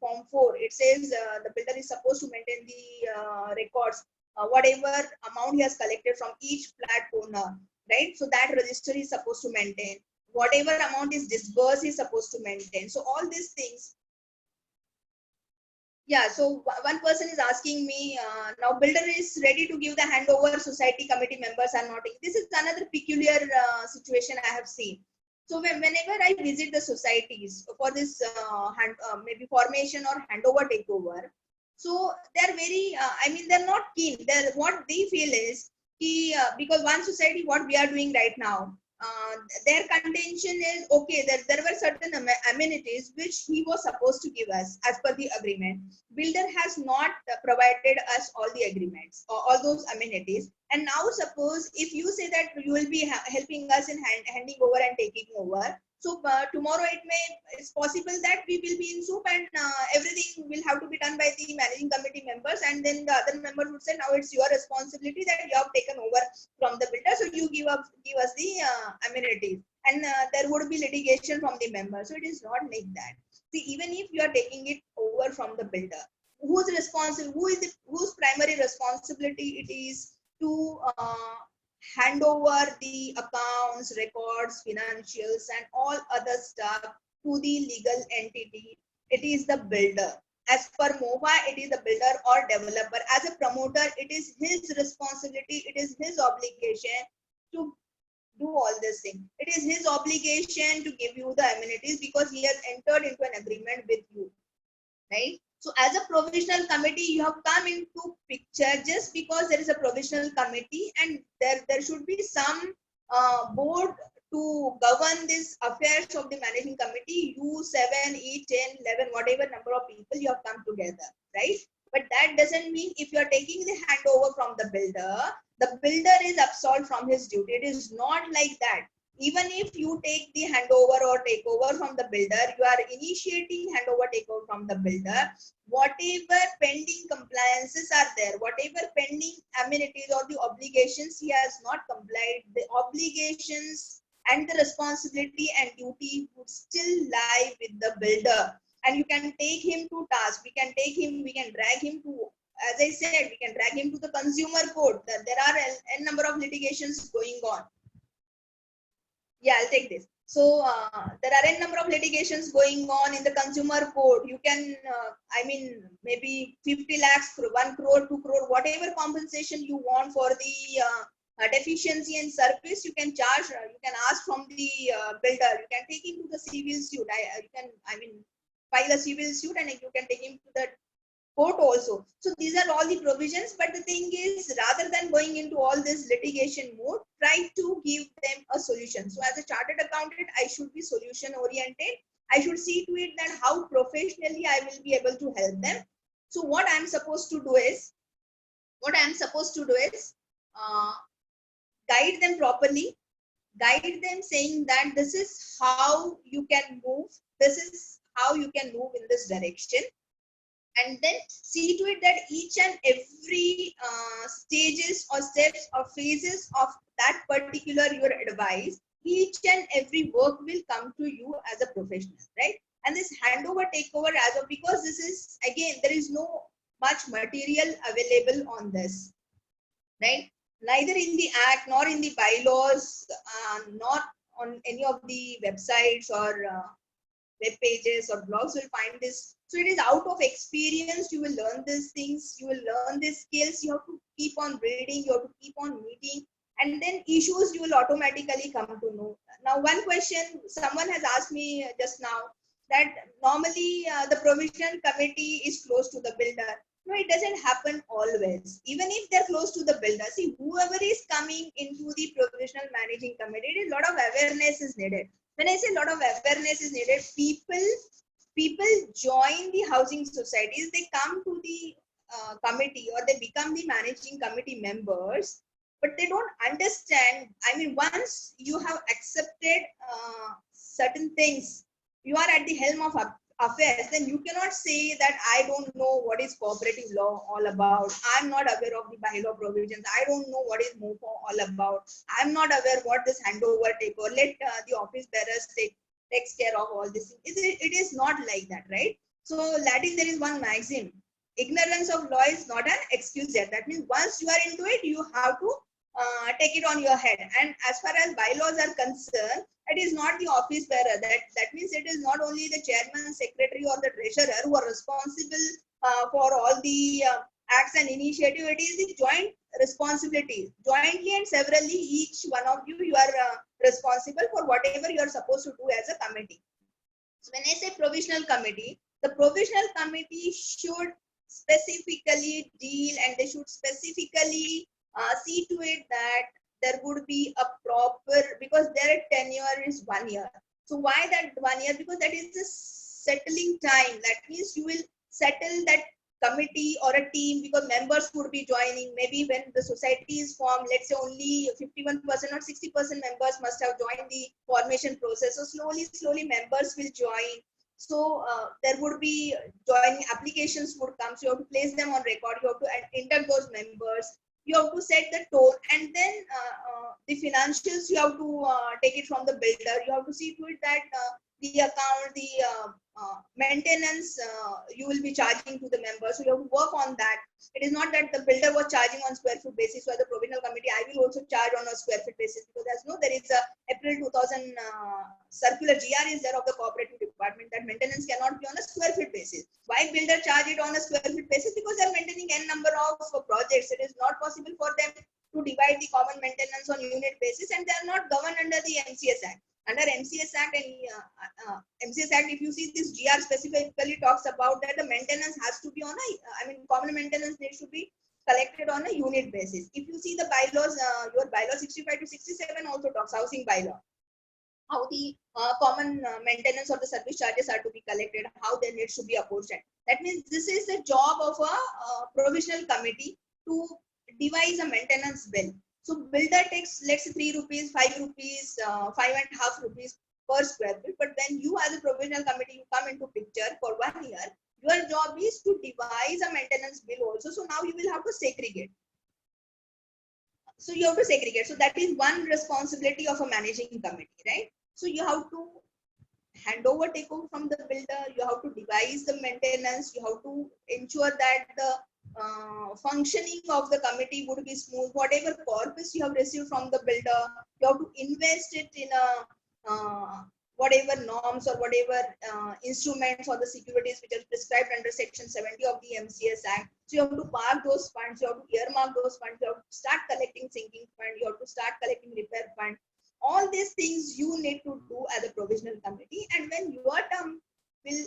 [SPEAKER 1] form 4, it says the builder is supposed to maintain the records, whatever amount he has collected from each flat owner, right? So that register is supposed to maintain. Whatever amount is disbursed is supposed to maintain. So all these things. Yeah, so one person is asking me, now builder is ready to give the handover, society committee members are not. This is another peculiar situation I have seen. So whenever I visit the societies for this maybe formation or handover takeover, so they're very, I mean, they're not keen. What they feel is, because one society, what we are doing right now, their contention is okay, there were certain amenities which he was supposed to give us as per the agreement. Builder has not provided us all the agreements or all those amenities, and now suppose if you say that you will be helping us in handing over and taking over, so tomorrow it's possible that we will be in soup and everything will have to be done by the managing committee members, and then the other members would say now it's your responsibility that you have taken over from the builder, so you give us the amenities, and there would be litigation from the members. So it is not like that. See, even if you are taking it over from the builder, who's responsible? Whose primary responsibility it is to hand over the accounts, records, financials, and all other stuff to the legal entity? It is the builder. As per MOVA, it is the builder or developer. As a promoter, it is his responsibility, it is his obligation to do all this thing. It is his obligation to give you the amenities because he has entered into an agreement with you, right? So as a provisional committee, you have come into picture just because there is a provisional committee, and there should be some board to govern this affairs of the managing committee. You 7, 8, 10, 11, whatever number of people you have come together, right? But that doesn't mean if you are taking the handover from the builder is absolved from his duty. It is not like that. Even if you take the handover or takeover from the builder, you are initiating handover takeover from the builder. Whatever pending compliances are there, whatever pending amenities or the obligations he has not complied, the obligations and the responsibility and duty would still lie with the builder. And you can take him to task. We can drag him to, as I said, we can drag him to the consumer court. There are a number of litigations going on. Yeah, I'll take this. So there are a number of litigations going on in the consumer court. You can, maybe 50 lakhs, 1 crore, 2 crore, whatever compensation you want for the deficiency and service, you can charge, you can ask from the builder. You can take him to the civil suit. File a civil suit and you can take him to the court also. So these are all the provisions, but the thing is, rather than going into all this litigation mode, try to give them a solution. So as a chartered accountant, I should be solution oriented. I should see to it that how professionally I will be able to help them. So what I'm supposed to do is guide them properly, guide them saying that this is how you can move, this is how you can move in this direction, and then see to it that each and every stages or steps or phases of that particular your advice, each and every work will come to you as a professional, right? And this handover takeover as of, because this is, again, there is no much material available on this, right? Neither in the act nor in the bylaws, not on any of the websites or web pages or blogs will find this. So it is out of experience you will learn these things, you will learn these skills. You have to keep on reading, you have to keep on meeting, and then issues you will automatically come to know. Now, one question someone has asked me just now, that normally the provisional committee is close to the builder. No, it doesn't happen always. Even if they're close to the builder, see, whoever is coming into the provisional managing committee, a lot of awareness is needed. When I say a lot of awareness is needed, people join the housing societies, they come to the committee or they become the managing committee members, but they don't understand. I mean, once you have accepted certain things, you are at the helm of affairs, then you cannot say that I don't know what is cooperative law all about. I'm not aware of the bylaw provisions. I don't know what is MOFO all about. I'm not aware what this handover take, or let the office bearers takes care of all this. It is not like that, right? So Latin, there is one maxim: ignorance of law is not an excuse yet. That means once you are into it, you have to take it on your head. And as far as bylaws are concerned, it is not the office bearer. That means it is not only the chairman, secretary, or the treasurer who are responsible for all the acts and initiative. It is the joint responsibility. Jointly and severally, each one of you are responsible for whatever you are supposed to do as a committee. So when I say provisional committee, the provisional committee should specifically deal, and they should specifically see to it that there would be a proper, because their tenure is 1 year. So why that 1 year? Because that is the settling time. That means you will settle that committee or a team, because members would be joining. Maybe when the society is formed, let's say only 51% or 60% members must have joined the formation process. So slowly members will join. So there would be joining applications would come. So you have to place them on record. You have to enter those members. You have to set the tone, and then the financials you have to take it from the builder. You have to see to it that the account, the maintenance you will be charging to the members. So you have to work on that. It is not that the builder was charging on square foot basis. So as a provisional committee, I will also charge on a square foot basis, because as no, there is a April 2000 circular GR is there of the cooperative department that maintenance cannot be on a square foot basis. Why builder charge it on a square foot basis? Because they are maintaining n number of projects. It is not possible for them to divide the common maintenance on unit basis, and they are not governed under the MCS Act. Under MCS Act and MCS Act, if you see this GR specifically talks about that the maintenance has to be on a, common maintenance needs to be collected on a unit basis. If you see the bylaws, your bylaw 65 to 67 also talks, housing bylaw, how the common maintenance of the service charges are to be collected, how they need to be apportioned. That means this is the job of a provisional committee to devise a maintenance bill. So builder takes, let's say, 3 rupees, 5 rupees, 5.5 rupees per square feet. But when you as a provisional committee, you come into picture for 1 year, your job is to devise a maintenance bill also. So now you will have to segregate. So you have to segregate. So that is one responsibility of a managing committee, right? So you have to hand over, take over from the builder. You have to devise the maintenance. You have to ensure that the functioning of the committee would be smooth. Whatever corpus you have received from the builder, you have to invest it in a whatever norms or whatever instruments or the securities which are prescribed under section 70 of the MCS Act. So you have to park those funds, you have to earmark those funds, you have to start collecting sinking fund, you have to start collecting repair fund. All these things you need to do as a provisional committee, and when your term will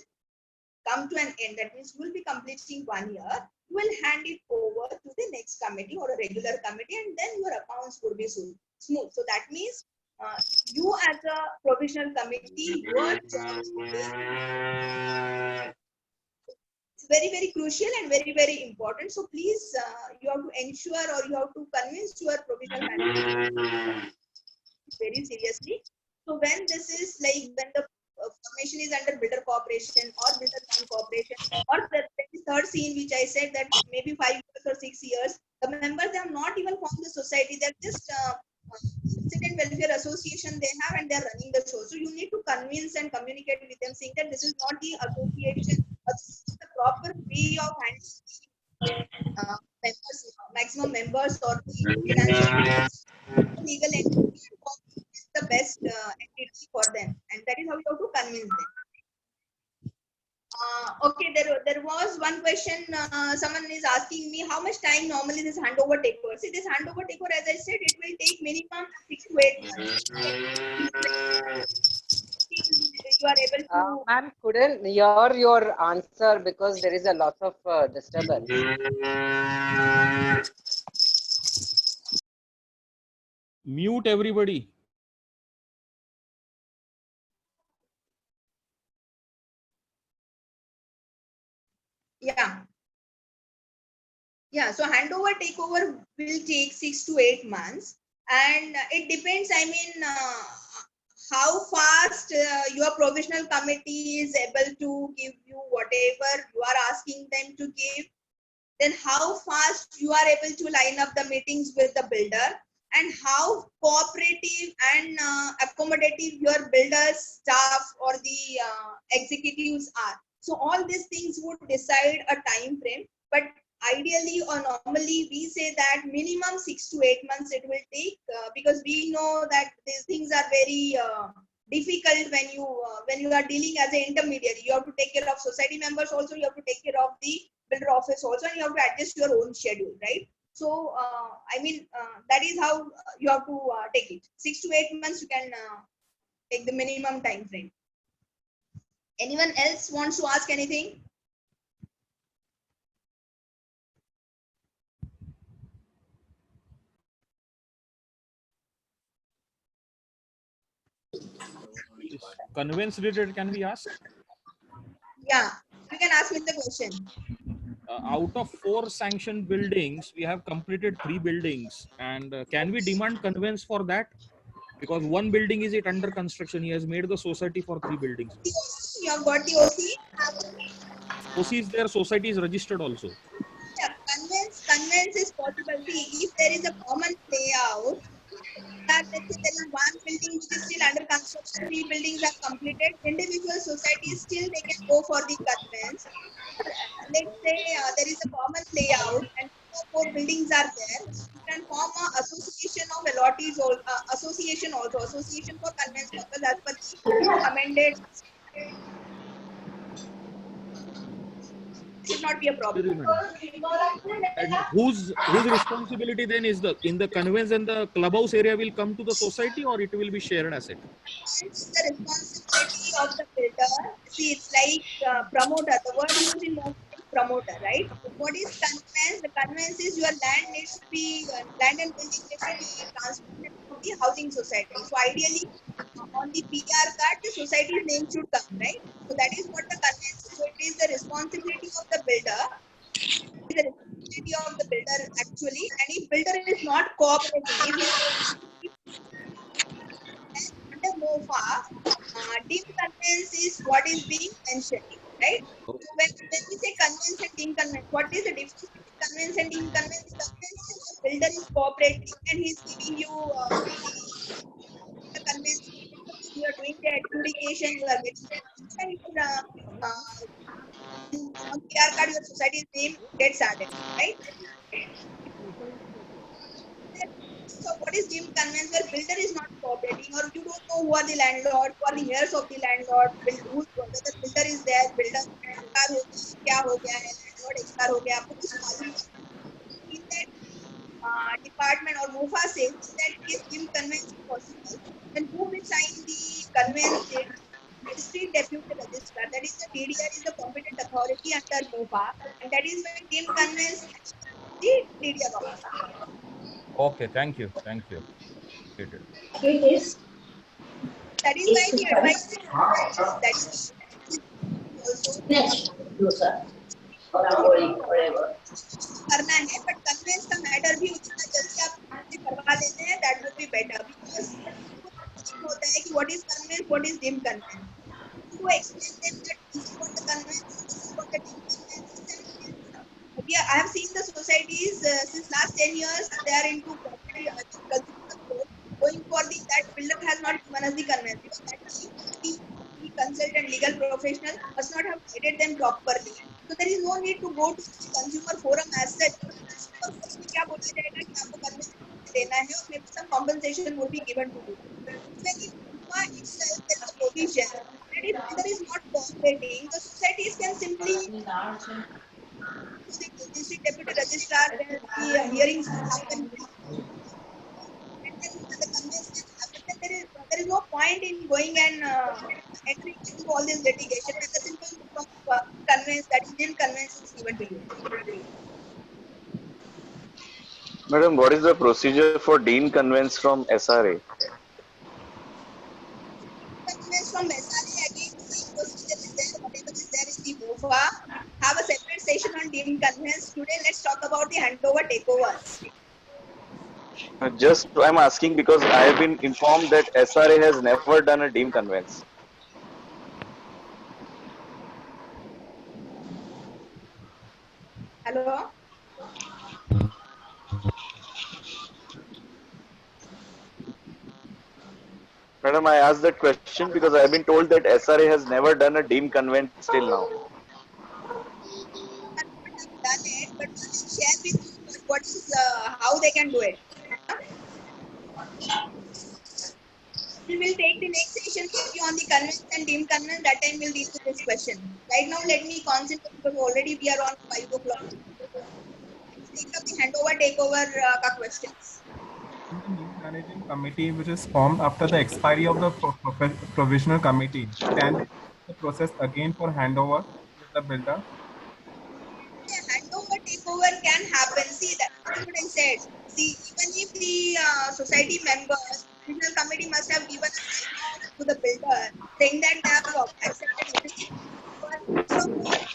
[SPEAKER 1] come to an end, that means you will be completing 1 year, you will hand it over to the next committee or a regular committee, and then your accounts will be smooth. So that means you as a provisional committee, your job is very crucial and very important. So please, you have to ensure or you have to convince your provisional manager very seriously. So when this is like when the formation is under builder cooperation or builder non-cooperation, or the third scene which I said that maybe 5 years or 6 years, the members they have not even formed the society. They're just resident welfare association they have, and they're running the show. So you need to convince and communicate with them, saying that this is not the association, but this is the proper way of handling members, maximum members or the financial legal entity, is the best entity for them, and that is how you have to convince them. Okay, there was one question. Someone is asking me how much time normally this handover takeover. See, this handover takeover, as I said, it will take minimum 6 to 8 months. You are able to.
[SPEAKER 5] Ma'am, couldn't hear your answer because there is a lot of disturbance.
[SPEAKER 2] Mute everybody.
[SPEAKER 1] Yeah, so handover takeover will take 6 to 8 months, and it depends. How fast your provisional committee is able to give you whatever you are asking them to give. Then how fast you are able to line up the meetings with the builder, and how cooperative and accommodative your builder's staff or the executives are. So all these things would decide a time frame, but ideally or normally we say that minimum 6 to 8 months it will take, because we know that these things are very difficult when you are dealing as an intermediary. You have to take care of society members also, you have to take care of the builder office also, and you have to adjust your own schedule, right? So that is how you have to take it. 6 to 8 months you can take the minimum time frame. Anyone else wants to ask anything?
[SPEAKER 2] conveyance related, can we ask?
[SPEAKER 1] Yeah, you can ask me the question.
[SPEAKER 2] Out of 4 sanctioned buildings, we have completed 3 buildings. And can we demand conveyance for that? Because one building is it under construction. He has made the society for 3 buildings.
[SPEAKER 1] You have got the OC.
[SPEAKER 2] OC is there, society is registered also.
[SPEAKER 1] Yeah, conveyance is possible. See, if there is a common layout, that let's say there is one building which is still under construction, 3 buildings are completed, individual societies still they can go for the conveyance. Let's say there is a common layout and 4 buildings are there. You can form a association of allottees or association also, association for conveyance purpose as per the amended should not be a problem.
[SPEAKER 2] And whose responsibility then is the in the conveyance, and the clubhouse area will come to the society, or it will be shared asset?
[SPEAKER 1] It's the responsibility of the builder. See, it's like promoter. The word used in most is promoter, right? What is conveyance? The conveyance is your land needs to be land and building needs to be transferred to the housing society. So ideally, on the PR card, the society's name should come, right? So that is what the conveyance is. So it is the responsibility of the builder. It is the responsibility of the builder actually. And if builder is not cooperating, if he under MOFA, dim conveyance is what is being mentioned, right? So when we say conveyance and dim conveyance, what is the difference between conveyance and dim conveyance? Conveyance is the builder is cooperating and he's giving you the conveyance. You are doing the adjudication, you are getting the and on PR card your society's name gets added, right? So what is dim conveyance where builder is not cooperating or you don't know who are the landlord, who are the heirs of the landlord, whether builder is there, builder expire हो गया, क्या हो गया है, landlord expire हो गया, आपको कुछ मालूम नहीं. In that department or MOFA says that if dim conveyance is possible, then who will sign the conveyance date? District Deputy Registrar, that is the DDR is the competent authority under MOFA, and that is when dim conveyance the DDR officer.
[SPEAKER 2] Okay, thank you. Thank you.
[SPEAKER 6] It is.
[SPEAKER 1] That is why we advise that is also
[SPEAKER 6] Next, user. और forever.
[SPEAKER 1] करना है but convince का matter भी जितना जल्दी आप करवा लेते हैं that would be better because होता है कि what is convince what is dim convince to explain them that this is what the conveyance is, this is what the dim conveyance is, and I have seen the societies since last 10 years they are into property consumer code going for the that builder has not given us the conveyance because that time the consultant legal professional must not have guided them properly. So there is no need to go to the consumer forum as such. Consumer forum में क्या बोला जाएगा कि आपको conveyance देना है और maybe some compensation will be given to you. When in Puma itself there is a provision that if builder is not cooperating, the societies can simply to the district deputy registrar where the hearings will happen and then the conveyance can happen. Then there is no point in going and entering into all this litigation when the simple route of conveyance that is dim conveyance is given to you.
[SPEAKER 7] Madam, what is the procedure for dean conveyance from SRA?
[SPEAKER 1] Conveyance from SRA again the same procedure is there. Whatever is there in the MOFA. Have a separate session on dim conveyance. Today let's talk about the handover takeover.
[SPEAKER 7] Just I'm asking because I have been informed that SRA has never done a deem conveyance.
[SPEAKER 1] Hello.
[SPEAKER 7] Madam, I asked that question because I have been told that SRA has never done a deem conveyance till now.
[SPEAKER 1] Done it, but we'll share with you what is how they can do it. We will take the next session with you on the conveyance and dim conveyance. That time we'll deal with this question. Right now, let me concentrate because already we are on 5 o'clock. Let's take up the handover takeover questions.
[SPEAKER 8] In the new managing committee, which is formed after the expiry of the provisional committee, can the process again for handover with the builder?
[SPEAKER 1] Yeah, handover takeover can happen. See, that is what I said. See, even if the society members, regional committee must have given a sign off to the builder saying that they have accepted everything. But instead of doing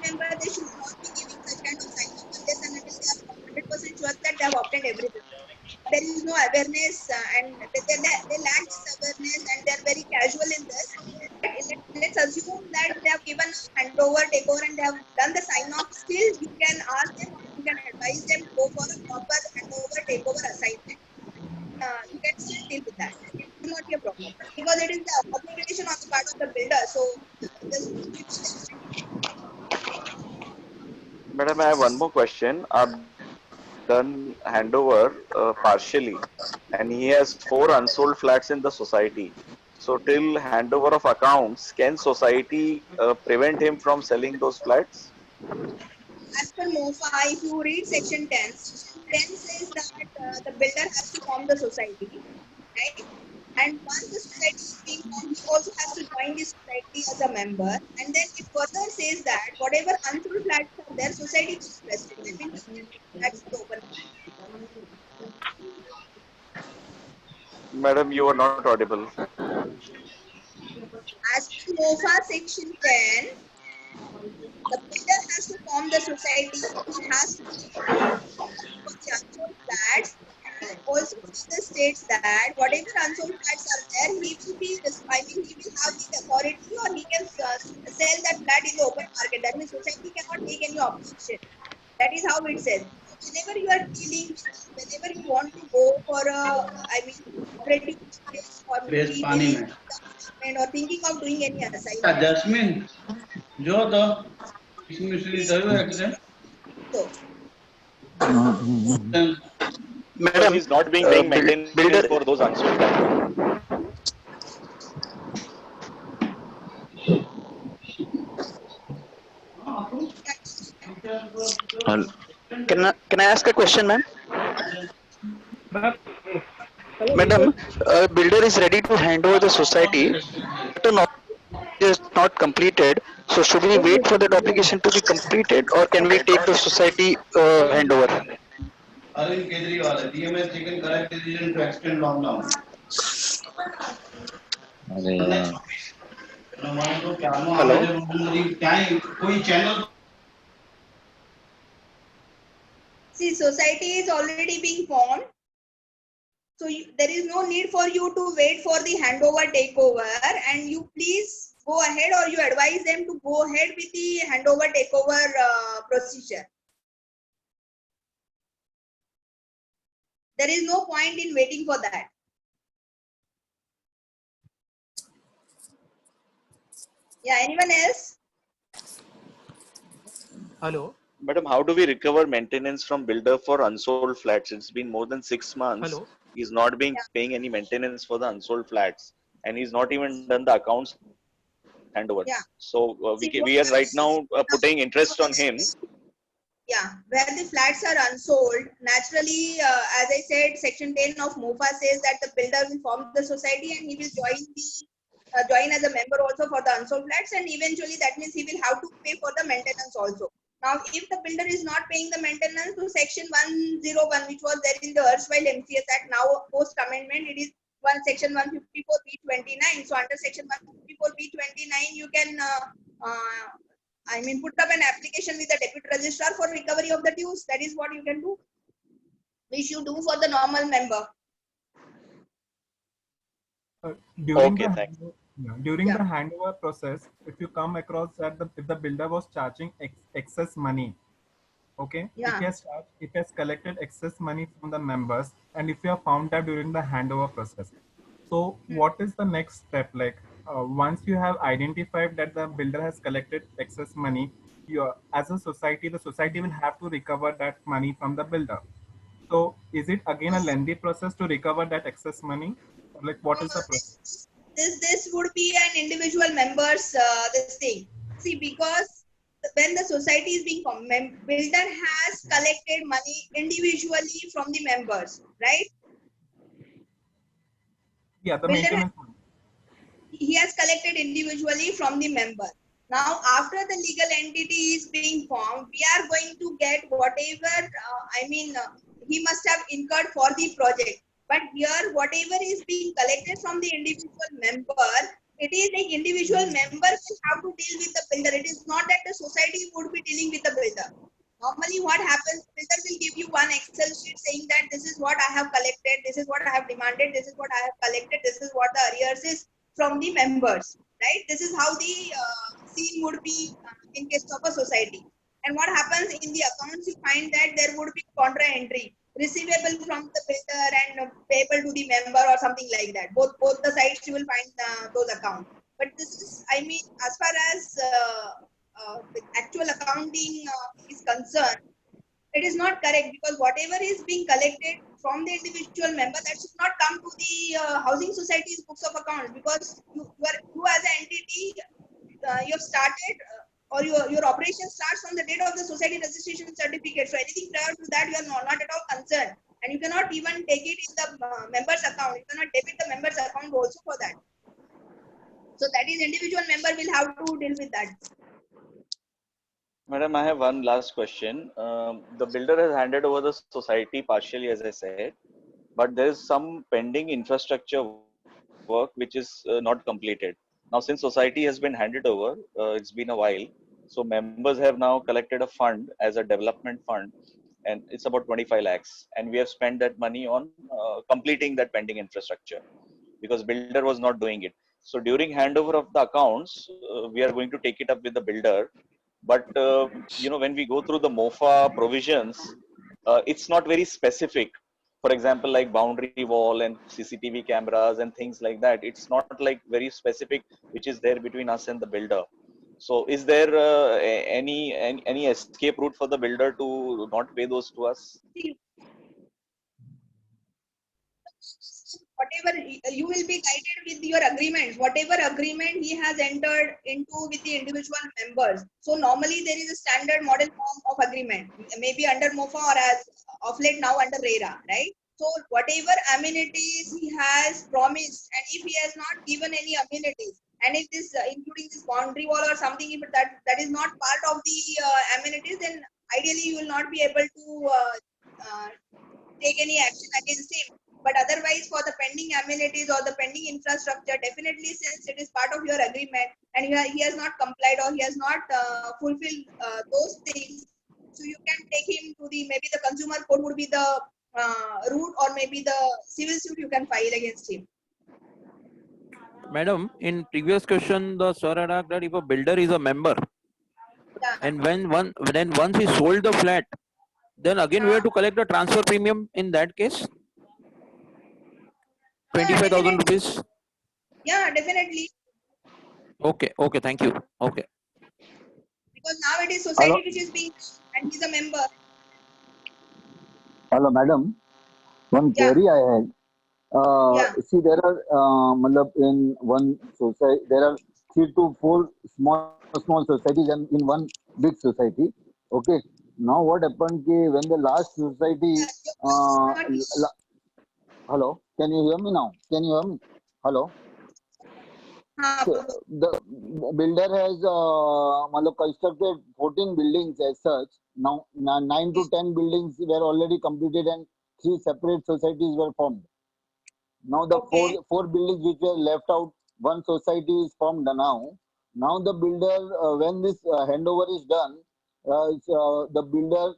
[SPEAKER 1] member, they should not be giving such kind of sign off unless and until they are 100% sure that they have obtained everything. There is no awareness and they lack this awareness and they are very casual in this. Let's assume that they have given a handover, takeover, and they have done the sign off. Still, you can ask them or you can advise them to go for a proper handover, takeover assignment. You can still deal with that. It will not be a problem because it is the obligation on the part of the builder. So, there's no need for them.
[SPEAKER 7] Madam, I have one more question. Our builder has done handover partially, and he has 4 unsold flats in the society. So till handover of accounts, can society prevent him from selling those flats?
[SPEAKER 1] As per MOFA, if you read section 10, section 10 says that the builder has to form the society, right? And once the society is being formed, he also has to join the society as a member. And then it further says that whatever unsold flats are there, society will invest. That means he can put flats in the open market.
[SPEAKER 7] Madam, you are not audible.
[SPEAKER 1] As per MOFA section 10, the builder has to form the society. He has to for the unsold flats. And it also further states that whatever unsold flats are there, he will be, he will have the authority or he can sell that flat in the open market. That means society cannot take any objection. That is how it says. So whenever you are dealing with, whenever you want to go for a, operating business or
[SPEAKER 9] base
[SPEAKER 1] maybe
[SPEAKER 9] पानी
[SPEAKER 1] dealing
[SPEAKER 9] में
[SPEAKER 1] with the assignment or thinking of doing any assignment,
[SPEAKER 9] Jasmine जो तो इसमें से थयो accident
[SPEAKER 1] so
[SPEAKER 7] Because
[SPEAKER 10] Madam,
[SPEAKER 7] he's not being paying maintenance
[SPEAKER 10] builder.
[SPEAKER 7] for those unsold flats.
[SPEAKER 10] Can I ask a question, ma'am? Madam, a builder is ready to hand over the society, but an obligation is not completed. So should we wait for that obligation to be completed, or can we take the society handover?
[SPEAKER 9] Arvind Kejriwal है DMS taken correct decision to extend lockdown
[SPEAKER 11] अरे यार
[SPEAKER 9] हमारे तो क्या no आवे
[SPEAKER 7] Hello?
[SPEAKER 9] जब क्या कोई channel
[SPEAKER 1] see, society is already being formed. So there is no need for you to wait for the handover takeover, and you please go ahead or you advise them to go ahead with the handover takeover procedure. There is no point in waiting for that. Yeah, anyone else?
[SPEAKER 12] Hello.
[SPEAKER 7] Madam, how do we recover maintenance from builder for unsold flats? It's been more than 6 months.
[SPEAKER 12] Hello.
[SPEAKER 7] He's not being
[SPEAKER 1] Yeah.
[SPEAKER 7] paying any maintenance for the unsold flats, and he's not even done the accounts handover.
[SPEAKER 1] Yeah.
[SPEAKER 7] So
[SPEAKER 1] See,
[SPEAKER 7] we are right now putting interest on him.
[SPEAKER 1] yeah, where the flats are unsold, naturally, as I said, section 10 of MOFA says that the builder will form the society and he will join as a member also for the unsold flats, and eventually that means he will have to pay for the maintenance also. Now, if the builder is not paying the maintenance to section 101, which was there in the erstwhile MCS Act, now post amendment, it is section 154B29. So under section 154B29, you can put up an application with the deputy registrar for recovery of the dues. That is what you can do. Which you do for the normal member.
[SPEAKER 8] During
[SPEAKER 7] Okay,
[SPEAKER 8] the
[SPEAKER 7] thanks.
[SPEAKER 8] during the handover process, if you come across that if the builder was charging excess money, okay,
[SPEAKER 1] Yeah.
[SPEAKER 8] if he has collected excess money from the members, and if you have found that during the handover process, so what is the next step? Like once you have identified that the builder has collected excess money, you as a society, the society will have to recover that money from the builder. So is it again a lengthy process to recover that excess money? Or like what is the process?
[SPEAKER 1] This would be an individual member's this thing. See, because when the society is being formed, builder has collected money individually from the members, right?
[SPEAKER 8] Yeah, the
[SPEAKER 1] Builder
[SPEAKER 8] maintenance money.
[SPEAKER 1] he has collected individually from the member. Now, after the legal entity is being formed, we are going to get whatever, he must have incurred for the project. But here, whatever is being collected from the individual member, it is like individual member will have to deal with the builder. It is not that the society would be dealing with the builder. Normally, what happens, builder will give you one Excel sheet saying that this is what I have collected, this is what I have demanded, this is what I have collected, this is what the arrears is from the members, right? This is how the scene would be in case of a society. And what happens in the accounts, you find that there would be contra entry, receivable from the builder and payable to the member or something like that. Both the sides you will find those accounts. But this is, I mean, as far as with actual accounting is concerned, it is not correct, because whatever is being collected from the individual member, that should not come to the housing society's books of accounts, because you as an entity, you have started or your operation starts from the date of the society registration certificate. So anything prior to that, you are not at all concerned, and you cannot even take it in the member's account. You cannot debit the member's account also for that. So that is individual member will have to deal with that.
[SPEAKER 7] Madam, I have one last question. The builder has handed over the society partially, as I said, but there is some pending infrastructure work which is not completed. Now, since society has been handed over, it's been a while. So members have now collected a fund as a development fund, and it's about 25 lakhs. And we have spent that money on completing that pending infrastructure because builder was not doing it. So during handover of the accounts, we are going to take it up with the builder. But when we go through the MOFA provisions, it's not very specific. For example, like boundary wall and CCTV cameras and things like that. It's not like very specific, which is there between us and the builder. So, is there any escape route for the builder to not pay those to us?
[SPEAKER 1] Whatever you will be guided with your agreements, whatever agreement he has entered into with the individual members. So normally there is a standard model form of agreement, maybe under MOFA or as of late now under RERA, right? So whatever amenities he has promised, and if he has not given any amenities, and if this including this boundary wall or something, if that is not part of the amenities, then ideally you will not be able to take any action against him. But otherwise, for the pending amenities or the pending infrastructure, definitely, since it is part of your agreement and he has not complied or he has not fulfilled those things, so you can take him to the, maybe the consumer court would be the route, or maybe the civil suit you can file against him.
[SPEAKER 3] Madam, in previous question, the sir had asked that if a builder is a member, and then once he sold the flat, then again we have to collect the transfer premium in that case. 25,000 rupees.
[SPEAKER 1] Yeah, definitely.
[SPEAKER 3] Okay, thank you. Okay.
[SPEAKER 1] Because now it is society which is being, and he's a member.
[SPEAKER 11] Hello, madam. One query I had. See, there are, in one society, there are 3 to 4 small societies and in one big society. Okay. Now, what happened when the last society, hello, can you hear me now? Can you hear me? Hello. So the builder has constructed 14 buildings as such. Now 9 to 10 buildings were already completed and 3 separate societies were formed. Now the four buildings which were left out, one society is formed now. Now the builder, when this handover is done, the builder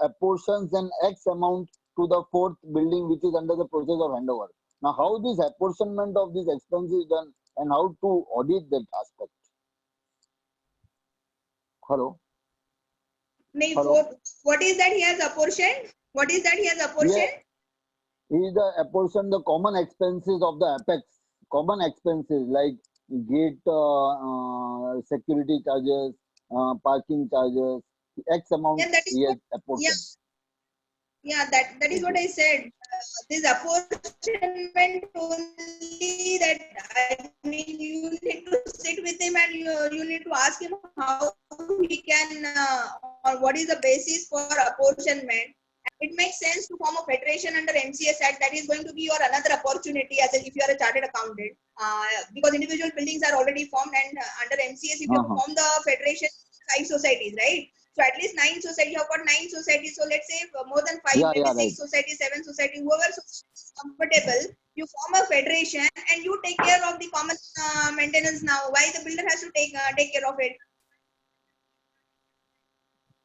[SPEAKER 11] apportions an X amount to the 4th building which is under the process of handover. Now how this apportionment of this expense is done and how to audit that aspect? Hello?
[SPEAKER 1] Hello? What is that he has apportioned? What is that he has apportioned?
[SPEAKER 11] He is the apportion the common expenses of the apex, common expenses like gate security charges, parking charges, X amount he has apportioned.
[SPEAKER 1] Yeah, that is what I said. This apportionment only, that I mean, you need to sit with him and you need to ask him how he can, or what is the basis for apportionment. It makes sense to form a federation under MCS Act. That is going to be your another opportunity as if you are a chartered accountant, because individual buildings are already formed, and under MCS, if you form the federation, 5 societies, right? So at least 9 societies, you have got 9 societies. So let's say more than 5,
[SPEAKER 11] Yeah,
[SPEAKER 1] maybe
[SPEAKER 11] yeah,
[SPEAKER 1] 6
[SPEAKER 11] right.
[SPEAKER 1] societies, 7 societies, whoever is comfortable, you form a federation and you take care of the common maintenance now. Why the builder has to take care of it?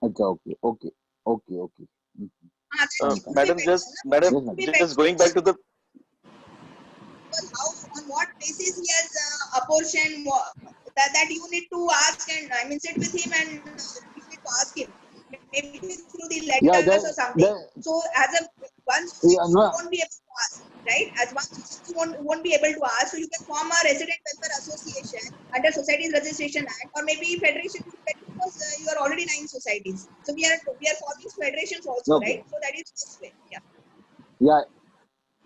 [SPEAKER 11] Okay, okay, okay, okay, okay.
[SPEAKER 1] That
[SPEAKER 11] Fine, fine.
[SPEAKER 1] should be
[SPEAKER 7] Madam,
[SPEAKER 1] better.
[SPEAKER 7] just
[SPEAKER 1] That
[SPEAKER 7] madam,
[SPEAKER 11] Yes,
[SPEAKER 1] should
[SPEAKER 11] madam.
[SPEAKER 1] be
[SPEAKER 7] just
[SPEAKER 1] better.
[SPEAKER 7] going back to the
[SPEAKER 1] Because how, on what basis he has apportioned that you need to ask, and I mean sit with him and you need to ask him, maybe through the
[SPEAKER 11] Yeah,
[SPEAKER 1] letters or something. So as a one
[SPEAKER 11] yeah,
[SPEAKER 1] society you
[SPEAKER 11] no,
[SPEAKER 1] won't be able to ask, right? As one society you won't be able to ask. So you can form a resident welfare association under Societies Registration Act, or maybe federation would be better because you are already 9 societies. So we are forming federations also,
[SPEAKER 11] okay.
[SPEAKER 1] right? So that is this way. Yeah.
[SPEAKER 11] Yeah,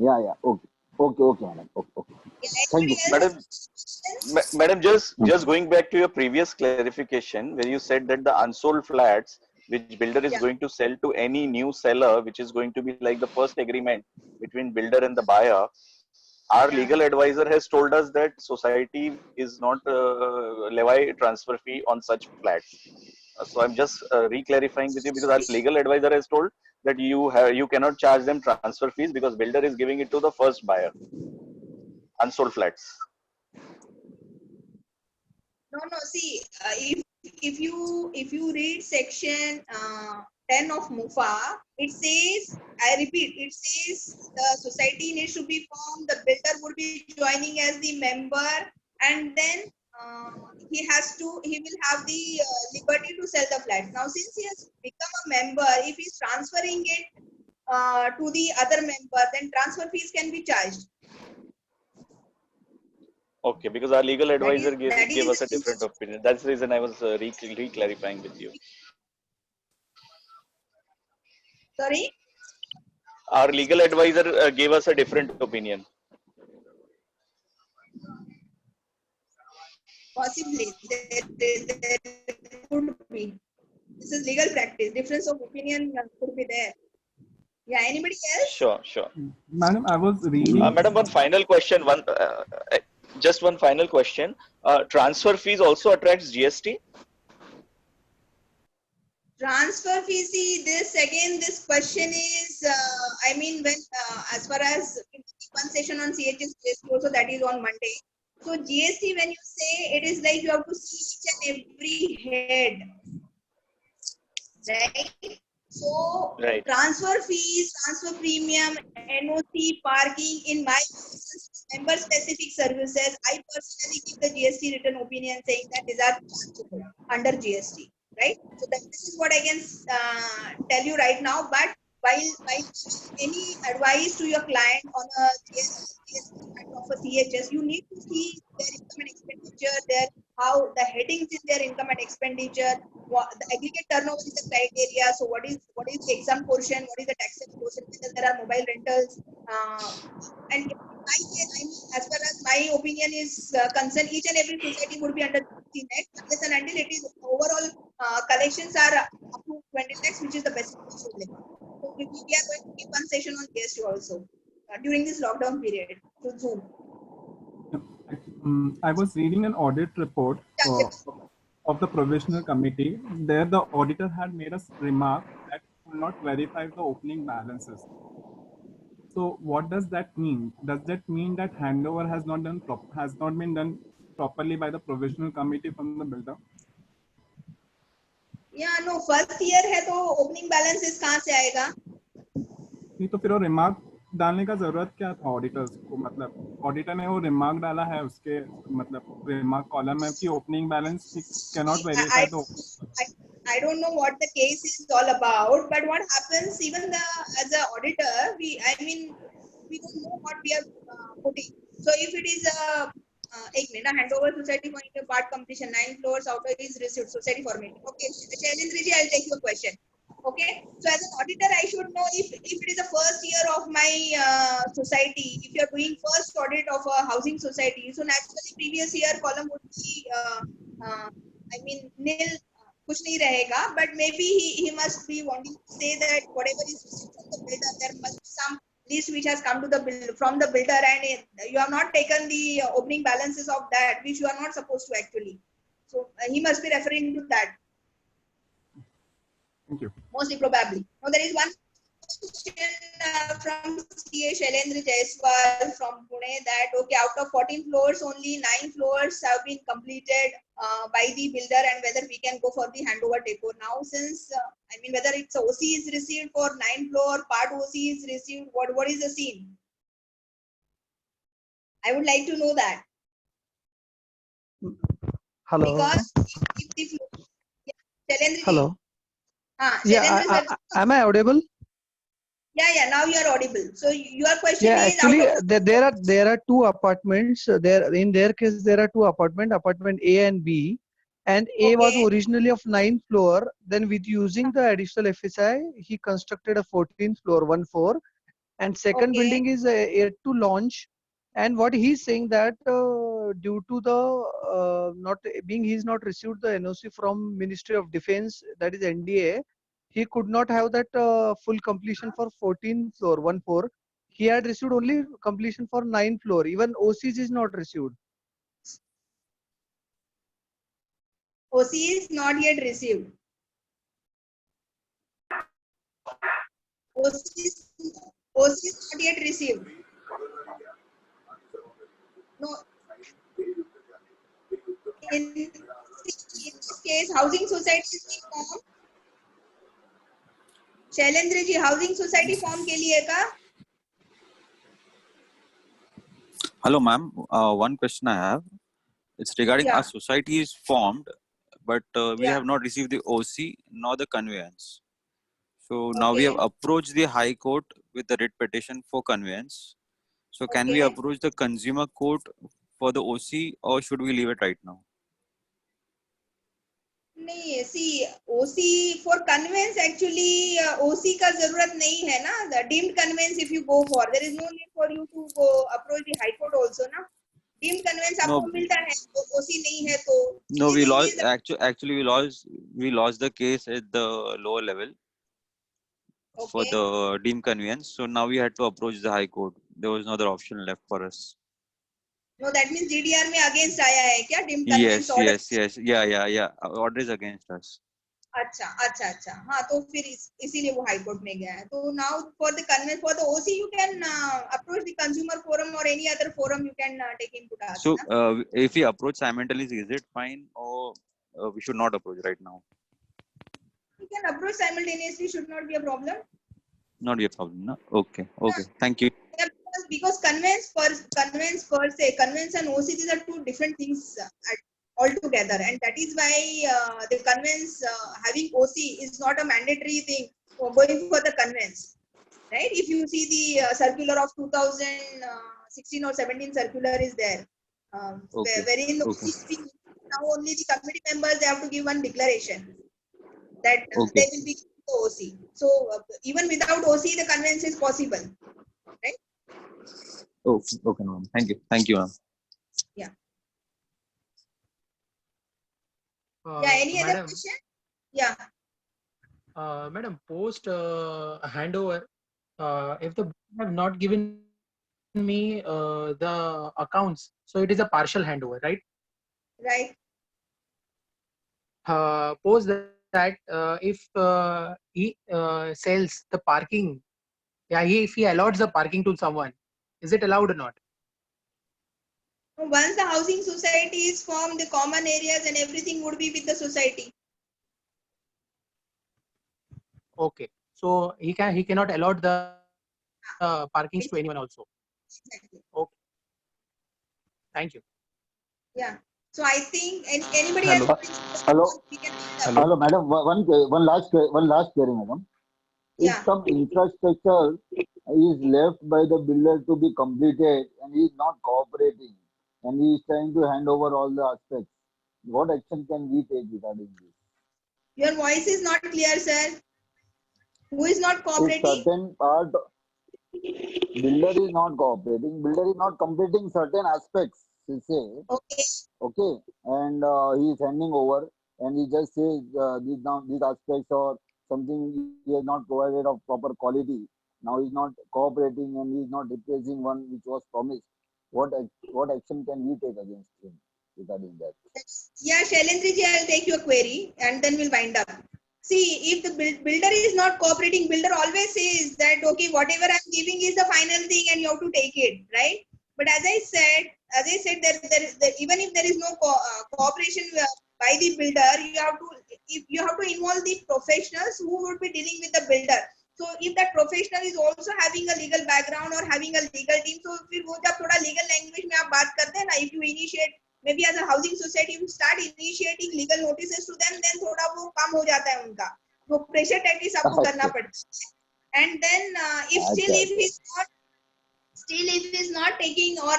[SPEAKER 11] yeah, yeah. Okay, okay, okay, madam. Okay, okay.
[SPEAKER 1] Yeah.
[SPEAKER 11] Thank
[SPEAKER 1] Anybody
[SPEAKER 11] you.
[SPEAKER 1] else has
[SPEAKER 7] madam,
[SPEAKER 1] questions?
[SPEAKER 7] madam, just going back to your previous clarification where you said that the unsold flats which builder is
[SPEAKER 1] Yeah.
[SPEAKER 7] going to sell to any new seller, which is going to be like the first agreement between builder and the buyer, our
[SPEAKER 1] Yeah.
[SPEAKER 7] legal advisor has told us that society is not levy transfer fee on such flats. So I'm just re-clarifying with you because our legal advisor has told that you cannot charge them transfer fees because builder is giving it to the first buyer, unsold flats.
[SPEAKER 1] No, no. See, if you read section 10 of MUFA, it says, I repeat, it says the society needs to be formed. The builder would be joining as the member, and then he will have the liberty to sell the flats. Now, since he has become a member, if he's transferring it to the other member, then transfer fees can be charged.
[SPEAKER 7] Okay, because our legal
[SPEAKER 1] That
[SPEAKER 7] advisor
[SPEAKER 1] is that
[SPEAKER 7] gave us a
[SPEAKER 1] is
[SPEAKER 7] different opinion. That's the reason I was re-clarifying with you.
[SPEAKER 1] sorry.
[SPEAKER 7] Our legal advisor gave us a different opinion.
[SPEAKER 1] Possibly, there could be. This is legal practice. Difference of opinion could be there. Yeah. Anybody else?
[SPEAKER 7] Sure, sure.
[SPEAKER 8] Madam, I was reading.
[SPEAKER 7] Madam, one final question. Just one final question. Transfer fees also attracts GST.
[SPEAKER 1] Transfer fee. See, this question is. I mean, when as far as one session on CHS GST also, that is on Monday. So GST, when you say, it is like you have to see each and every head, right? So
[SPEAKER 7] Right.
[SPEAKER 1] transfer fees, transfer premium, NOC, parking, in my member specific services, I personally give the GST written opinion saying that these are chargeable under GST, right? So this is what I can tell you right now. But while any advice to your client on a GST of a CHS, you need to see their income and expenditure, their how the headings in their income and expenditure. The aggregate turnover is the criteria. So what is the exempt portion? What is the taxable portion? Whether there are mobile rentals, and I mean, as far as my opinion is concerned, each and every society would be under 20 lakhs unless and until it is overall collections are up to 20 lakhs, which is the best limit. So we are going to keep one session on GST also during this lockdown period through Zoom.
[SPEAKER 8] I was reading an audit report of the provisional committee. There, the auditor had made a remark that could not verify the opening balances. So, what does that mean? Does that mean that handover has not been done properly by the provisional committee from the builder?
[SPEAKER 1] Yeah, no, first year है तो opening balances कहाँ से आएगा?
[SPEAKER 8] नहीं तो फिर वो remark डालने का जरूरत क्या था ऑडिटर्स को? मतलब ऑडिटर ने वो रिमार्क डाला है उसके मतलब रिमार्क कॉलम में कि opening balance cannot verify the
[SPEAKER 1] I don't know what the case is all about, but what happens even as an auditor, we don't know what we are putting. So if it is a handover society going to part completion, 9 floors outer is received society format. Okay, Shailendra ji, I'll take your question. Okay, so as an auditor, I should know if it is the first year of my society. If you are doing first audit of a housing society, so naturally previous year column would be nil. कुछ नहीं रहेगा, but maybe he must be wanting to say that whatever is received from the builder, there must be some list which has come to the from the builder, and you have not taken the opening balances of that, which you are not supposed to actually. So he must be referring to that.
[SPEAKER 8] Thank you.
[SPEAKER 1] Mostly probably. Now there is one question from CA Shailendra Jaiswal from Pune that okay, out of 14 floors, only 9 floors have been completed by the builder, and whether we can go for the handover takeover now. Since I mean, whether it's OC is received for 9 floor, part OC is received. What is the scene? I would like to know that.
[SPEAKER 12] Hello.
[SPEAKER 1] Because if the floor, Shailendra ji.
[SPEAKER 12] Hello.
[SPEAKER 1] Yeah,
[SPEAKER 12] am I audible?
[SPEAKER 1] Yeah, now you are audible. So your question
[SPEAKER 12] Yeah,
[SPEAKER 1] is
[SPEAKER 12] actually,
[SPEAKER 1] out of
[SPEAKER 12] there are two apartments. There in their case, there are two apartment A and B, and A was
[SPEAKER 1] okay.
[SPEAKER 12] originally of 9th floor. Then with using the additional FSI, he constructed a 14th floor, 1 4, and second
[SPEAKER 1] Okay.
[SPEAKER 12] building is yet to launch. And what he's saying that due to the not being he's not received the NOC from Ministry of Defense, that is NDA, he could not have that full completion for 14th floor, 1 4. He had received only completion for 9th floor. Even OCs is not received.
[SPEAKER 1] OC is not yet received. OC is not yet received. No. In this case, housing society is formed. Shailendra ji housing society form के लिए का
[SPEAKER 3] Hello, ma'am. One question I have. It's regarding our society is formed, but we have not received the OC nor the conveyance. So now we have approached the High Court with the writ petition for conveyance. So can we approach the Consumer Court for the OC, or should we leave it right now?
[SPEAKER 1] नहीं सी OC for conveyance actually OC का जरूरत नहीं है ना. The deemed conveyance if you go for, there is no need for you to go approach the High Court also ना. Deemed conveyance आपको मिलता है, OC नहीं है तो.
[SPEAKER 3] No, we lost. Actually, we lost the case at the lower level for the deemed conveyance. So now we had to approach the High Court. There was no other option left for us.
[SPEAKER 1] No, that means DDR में against आया है क्या deemed conveyance order?
[SPEAKER 3] Yes. Yeah. Order is against us.
[SPEAKER 1] अच्छा हाँ तो फिर इसीलिए वो हाई कोर्ट में गया है. तो now for the conveyance for the OC you can approach the consumer forum or any other forum you can take into task.
[SPEAKER 3] So if we approach simultaneously, is it fine, or we should not approach right now?
[SPEAKER 1] You can approach simultaneously, should not be a problem.
[SPEAKER 3] Not be a problem, no? Okay. Thank you.
[SPEAKER 1] Yeah, because conveyance per se, conveyance and OC, these are two different things altogether, and that is why the conveyance having OC is not a mandatory thing for going for the conveyance, right? If you see the circular of 2016 or 17 circular is there, wherein OC now only the committee members, they have to give one declaration that they will be the OC. So even without OC, the conveyance is possible, right?
[SPEAKER 3] Okay, ma'am. Thank you, ma'am.
[SPEAKER 1] Yeah. Any other question? Yeah.
[SPEAKER 13] Madam, post handover, if the have not given me the accounts, so it is a partial handover, right?
[SPEAKER 1] Right.
[SPEAKER 13] Post that if he sells the parking, if he allots the parking to someone, is it allowed or not?
[SPEAKER 1] Once the housing society is formed, the common areas and everything would be with the society.
[SPEAKER 13] Okay, so he cannot allot the parkings to anyone also.
[SPEAKER 1] Exactly.
[SPEAKER 13] Okay. Thank you.
[SPEAKER 1] Yeah. So I think anybody
[SPEAKER 11] Hello.
[SPEAKER 1] else?
[SPEAKER 11] Hello, madam. One last query, madam. If some infrastructure is left by the builder to be completed and he is not cooperating and he is trying to hand over all the aspects, what action can we take regarding this?
[SPEAKER 1] Your voice is not clear, sir. Who is not cooperating?
[SPEAKER 11] If certain part builder is not cooperating, builder is not completing certain aspects, we say. Okay, and he is handing over and he just says these aspects or something he has not provided of proper quality. Now he is not cooperating and he is not replacing one which was promised. What action can we take against him regarding that?
[SPEAKER 1] Yeah, Shailendra ji, I'll take your query and then we'll wind up. See, if the builder is not cooperating, builder always says that, okay, whatever I'm giving is the final thing and you have to take it, right? But as I said, even if there is no cooperation by the builder, you have to involve the professionals who would be dealing with the builder. So if that professional is also having a legal background or having a legal team, so फिर वो जब थोड़ा legal language में आप बात करते हैं ना, if you initiate maybe as a housing society, you start initiating legal notices to them, then थोड़ा वो काम हो जाता है उनका, वो pressure at आपको करना पड़ता है. And then if he's not taking or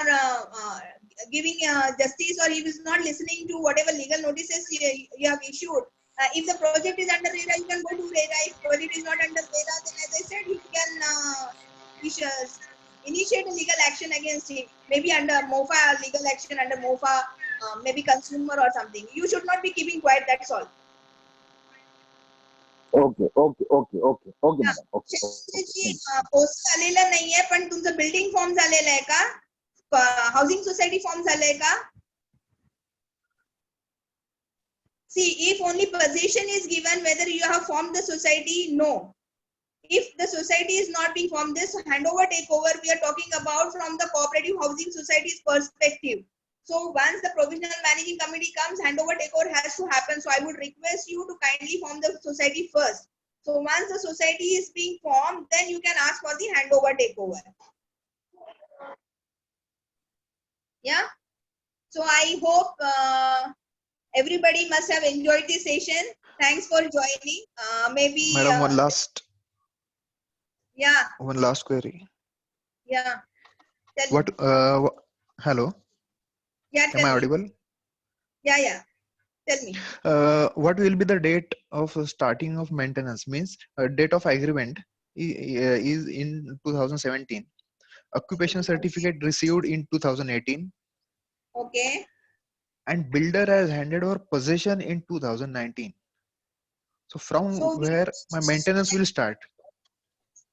[SPEAKER 1] giving justice, or he is not listening to whatever legal notices you have issued, if the project is under RERA, you can go to RERA. If project is not under RERA, then as I said, you can initiate a legal action against him. Maybe under MOFA, legal action under MOFA, maybe consumer or something. You should not be keeping quiet, that's all.
[SPEAKER 11] Okay, madam. Okay.
[SPEAKER 1] Post झालेला नाहीये, पण तुमचं building form झालेला आहे का? Housing society form झालंय का? See, if only possession is given, whether you have formed the society, no. If the society is not being formed, this handover takeover we are talking about from the cooperative housing society's perspective. So once the provisional managing committee comes, handover takeover has to happen. So I would request you to kindly form the society first. So once the society is being formed, then you can ask for the handover takeover. Yeah. So I hope everybody must have enjoyed this session. Thanks for joining. Maybe
[SPEAKER 14] Madam, one last query.
[SPEAKER 1] Yeah.
[SPEAKER 14] What? Hello.
[SPEAKER 1] Yeah.
[SPEAKER 14] Am I audible?
[SPEAKER 1] Yeah. Tell me.
[SPEAKER 14] What will be the date of starting of maintenance? Means date of agreement is in 2017. Occupation certificate received in 2018.
[SPEAKER 1] Okay.
[SPEAKER 14] And builder has handed over possession in 2019. So from where my maintenance will start?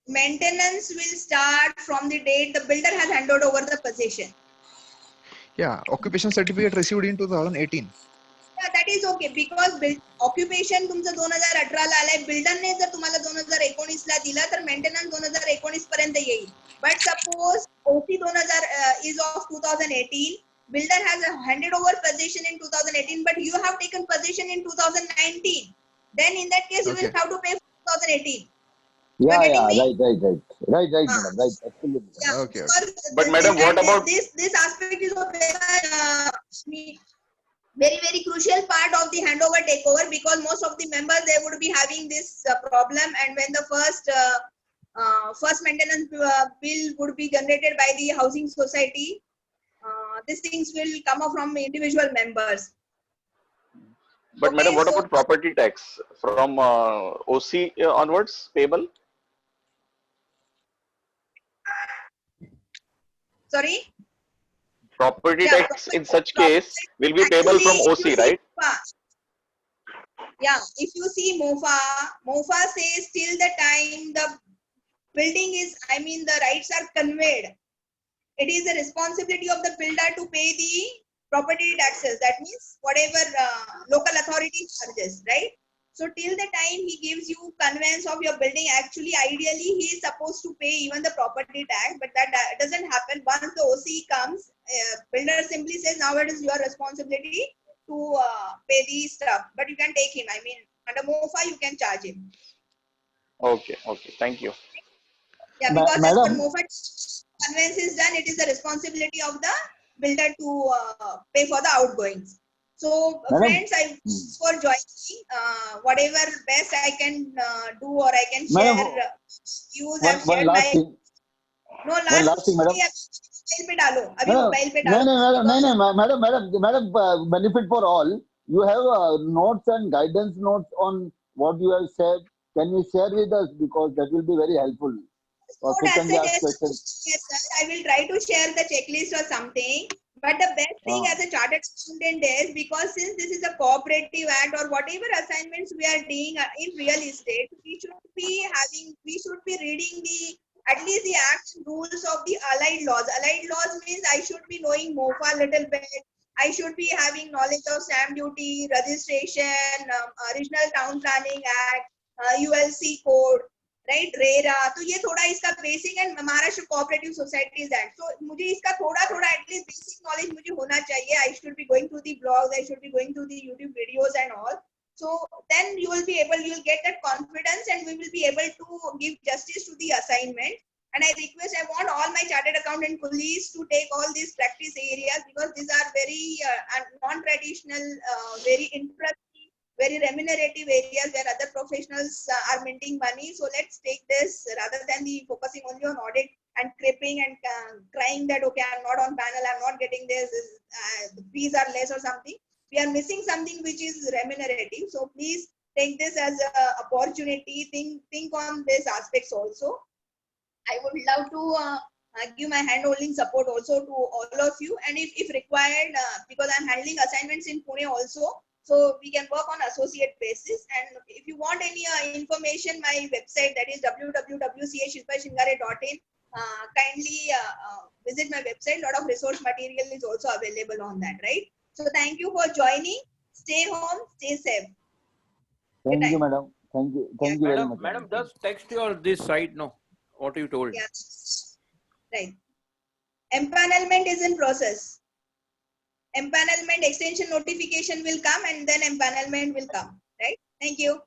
[SPEAKER 1] Maintenance will start from the date the builder has handed over the possession.
[SPEAKER 14] Yeah, occupation certificate received in 2018.
[SPEAKER 1] Yeah, that is okay, because occupation तुमचं 2018 ला आलाय, builder ने जर तुम्हाला 2019 ला दिला तर maintenance 2019 पर्यंत येईल. But suppose OC 2000 is of 2018, builder has handed over possession in 2018, but you have taken possession in 2019. Then in that case, you will have to pay for 2018.
[SPEAKER 11] Yeah, right, madam, right, absolutely.
[SPEAKER 1] Yeah.
[SPEAKER 14] Okay.
[SPEAKER 7] But madam, what about
[SPEAKER 1] this aspect is a very, very crucial part of the handover takeover, because most of the members, they would be having this problem, and when the first maintenance bill would be generated by the housing society, these things will come up from individual members.
[SPEAKER 7] But okay, madam, what about property tax from OC onwards payable?
[SPEAKER 1] Sorry?
[SPEAKER 7] Property tax in such case will be payable from OC, right?
[SPEAKER 1] Yeah, if you see MOFA says till the time the building is, the rights are conveyed, it is the responsibility of the builder to pay the property taxes. That means whatever local authority charges, right? So till the time he gives you conveyance of your building, actually, ideally, he is supposed to pay even the property tax, but that doesn't happen. Once the OC comes, builder simply says, now it is your responsibility to pay the stuff, but you can take him. Under MOFA, you can charge him.
[SPEAKER 7] Okay, thank you.
[SPEAKER 1] Yeah, because as per MOFA conveyance is done, it is the responsibility of the builder to pay for the outgoings. So friends, I for joining. Whatever best I can do, or I can share views. I've shared my. No, last thing, madam.
[SPEAKER 11] Madam, benefit for all. You have notes and guidance notes on what you have said. Can you share with us, because that will be very helpful.
[SPEAKER 1] Yes, sir. I will try to share the checklist or something. But the best thing as a chartered accountant is, because since this is a cooperative act or whatever assignments we are doing in real estate, we should be reading at least the act rules of the allied laws. Allied laws means I should be knowing MOFA a little bit, I should be having knowledge of stamp duty, registration, Regional Town Planning Act, ULC code, right? RERA. तो ये थोड़ा इसका basic and Maharashtra Cooperative Societies Act. So मुझे इसका थोड़ा at least basic knowledge मुझे होना चाहिए. I should be going through the blogs, I should be going through the YouTube videos and all. So then you will get that confidence and we will be able to give justice to the assignment. And I request, I want all my chartered accountant colleagues to take all these practice areas because these are very non-traditional, very interesting, very remunerative areas where other professionals are minting money. So let's take this rather than the focusing only on audit and cripping and crying that, okay, I'm not on panel, I'm not getting this, the fees are less or something. We are missing something which is remunerative. So please take this as an opportunity. Think on these aspects also. I would love to give my hand-holding support also to all of you. And if required, because I'm handling assignments in Pune also, so we can work on associate basis. And if you want any information, my website, that is www.chashilpashingare.in. Kindly visit my website. A lot of resource material is also available on that, right? So thank you for joining. Stay home, stay safe.
[SPEAKER 11] Thank you, madam. Thank you. Thank you very much.
[SPEAKER 2] Madam, just text your this site, no? What you told.
[SPEAKER 1] Yes. Right. Empanelment is in process. Empanelment extension notification will come and then empanelment will come. Right? Thank you.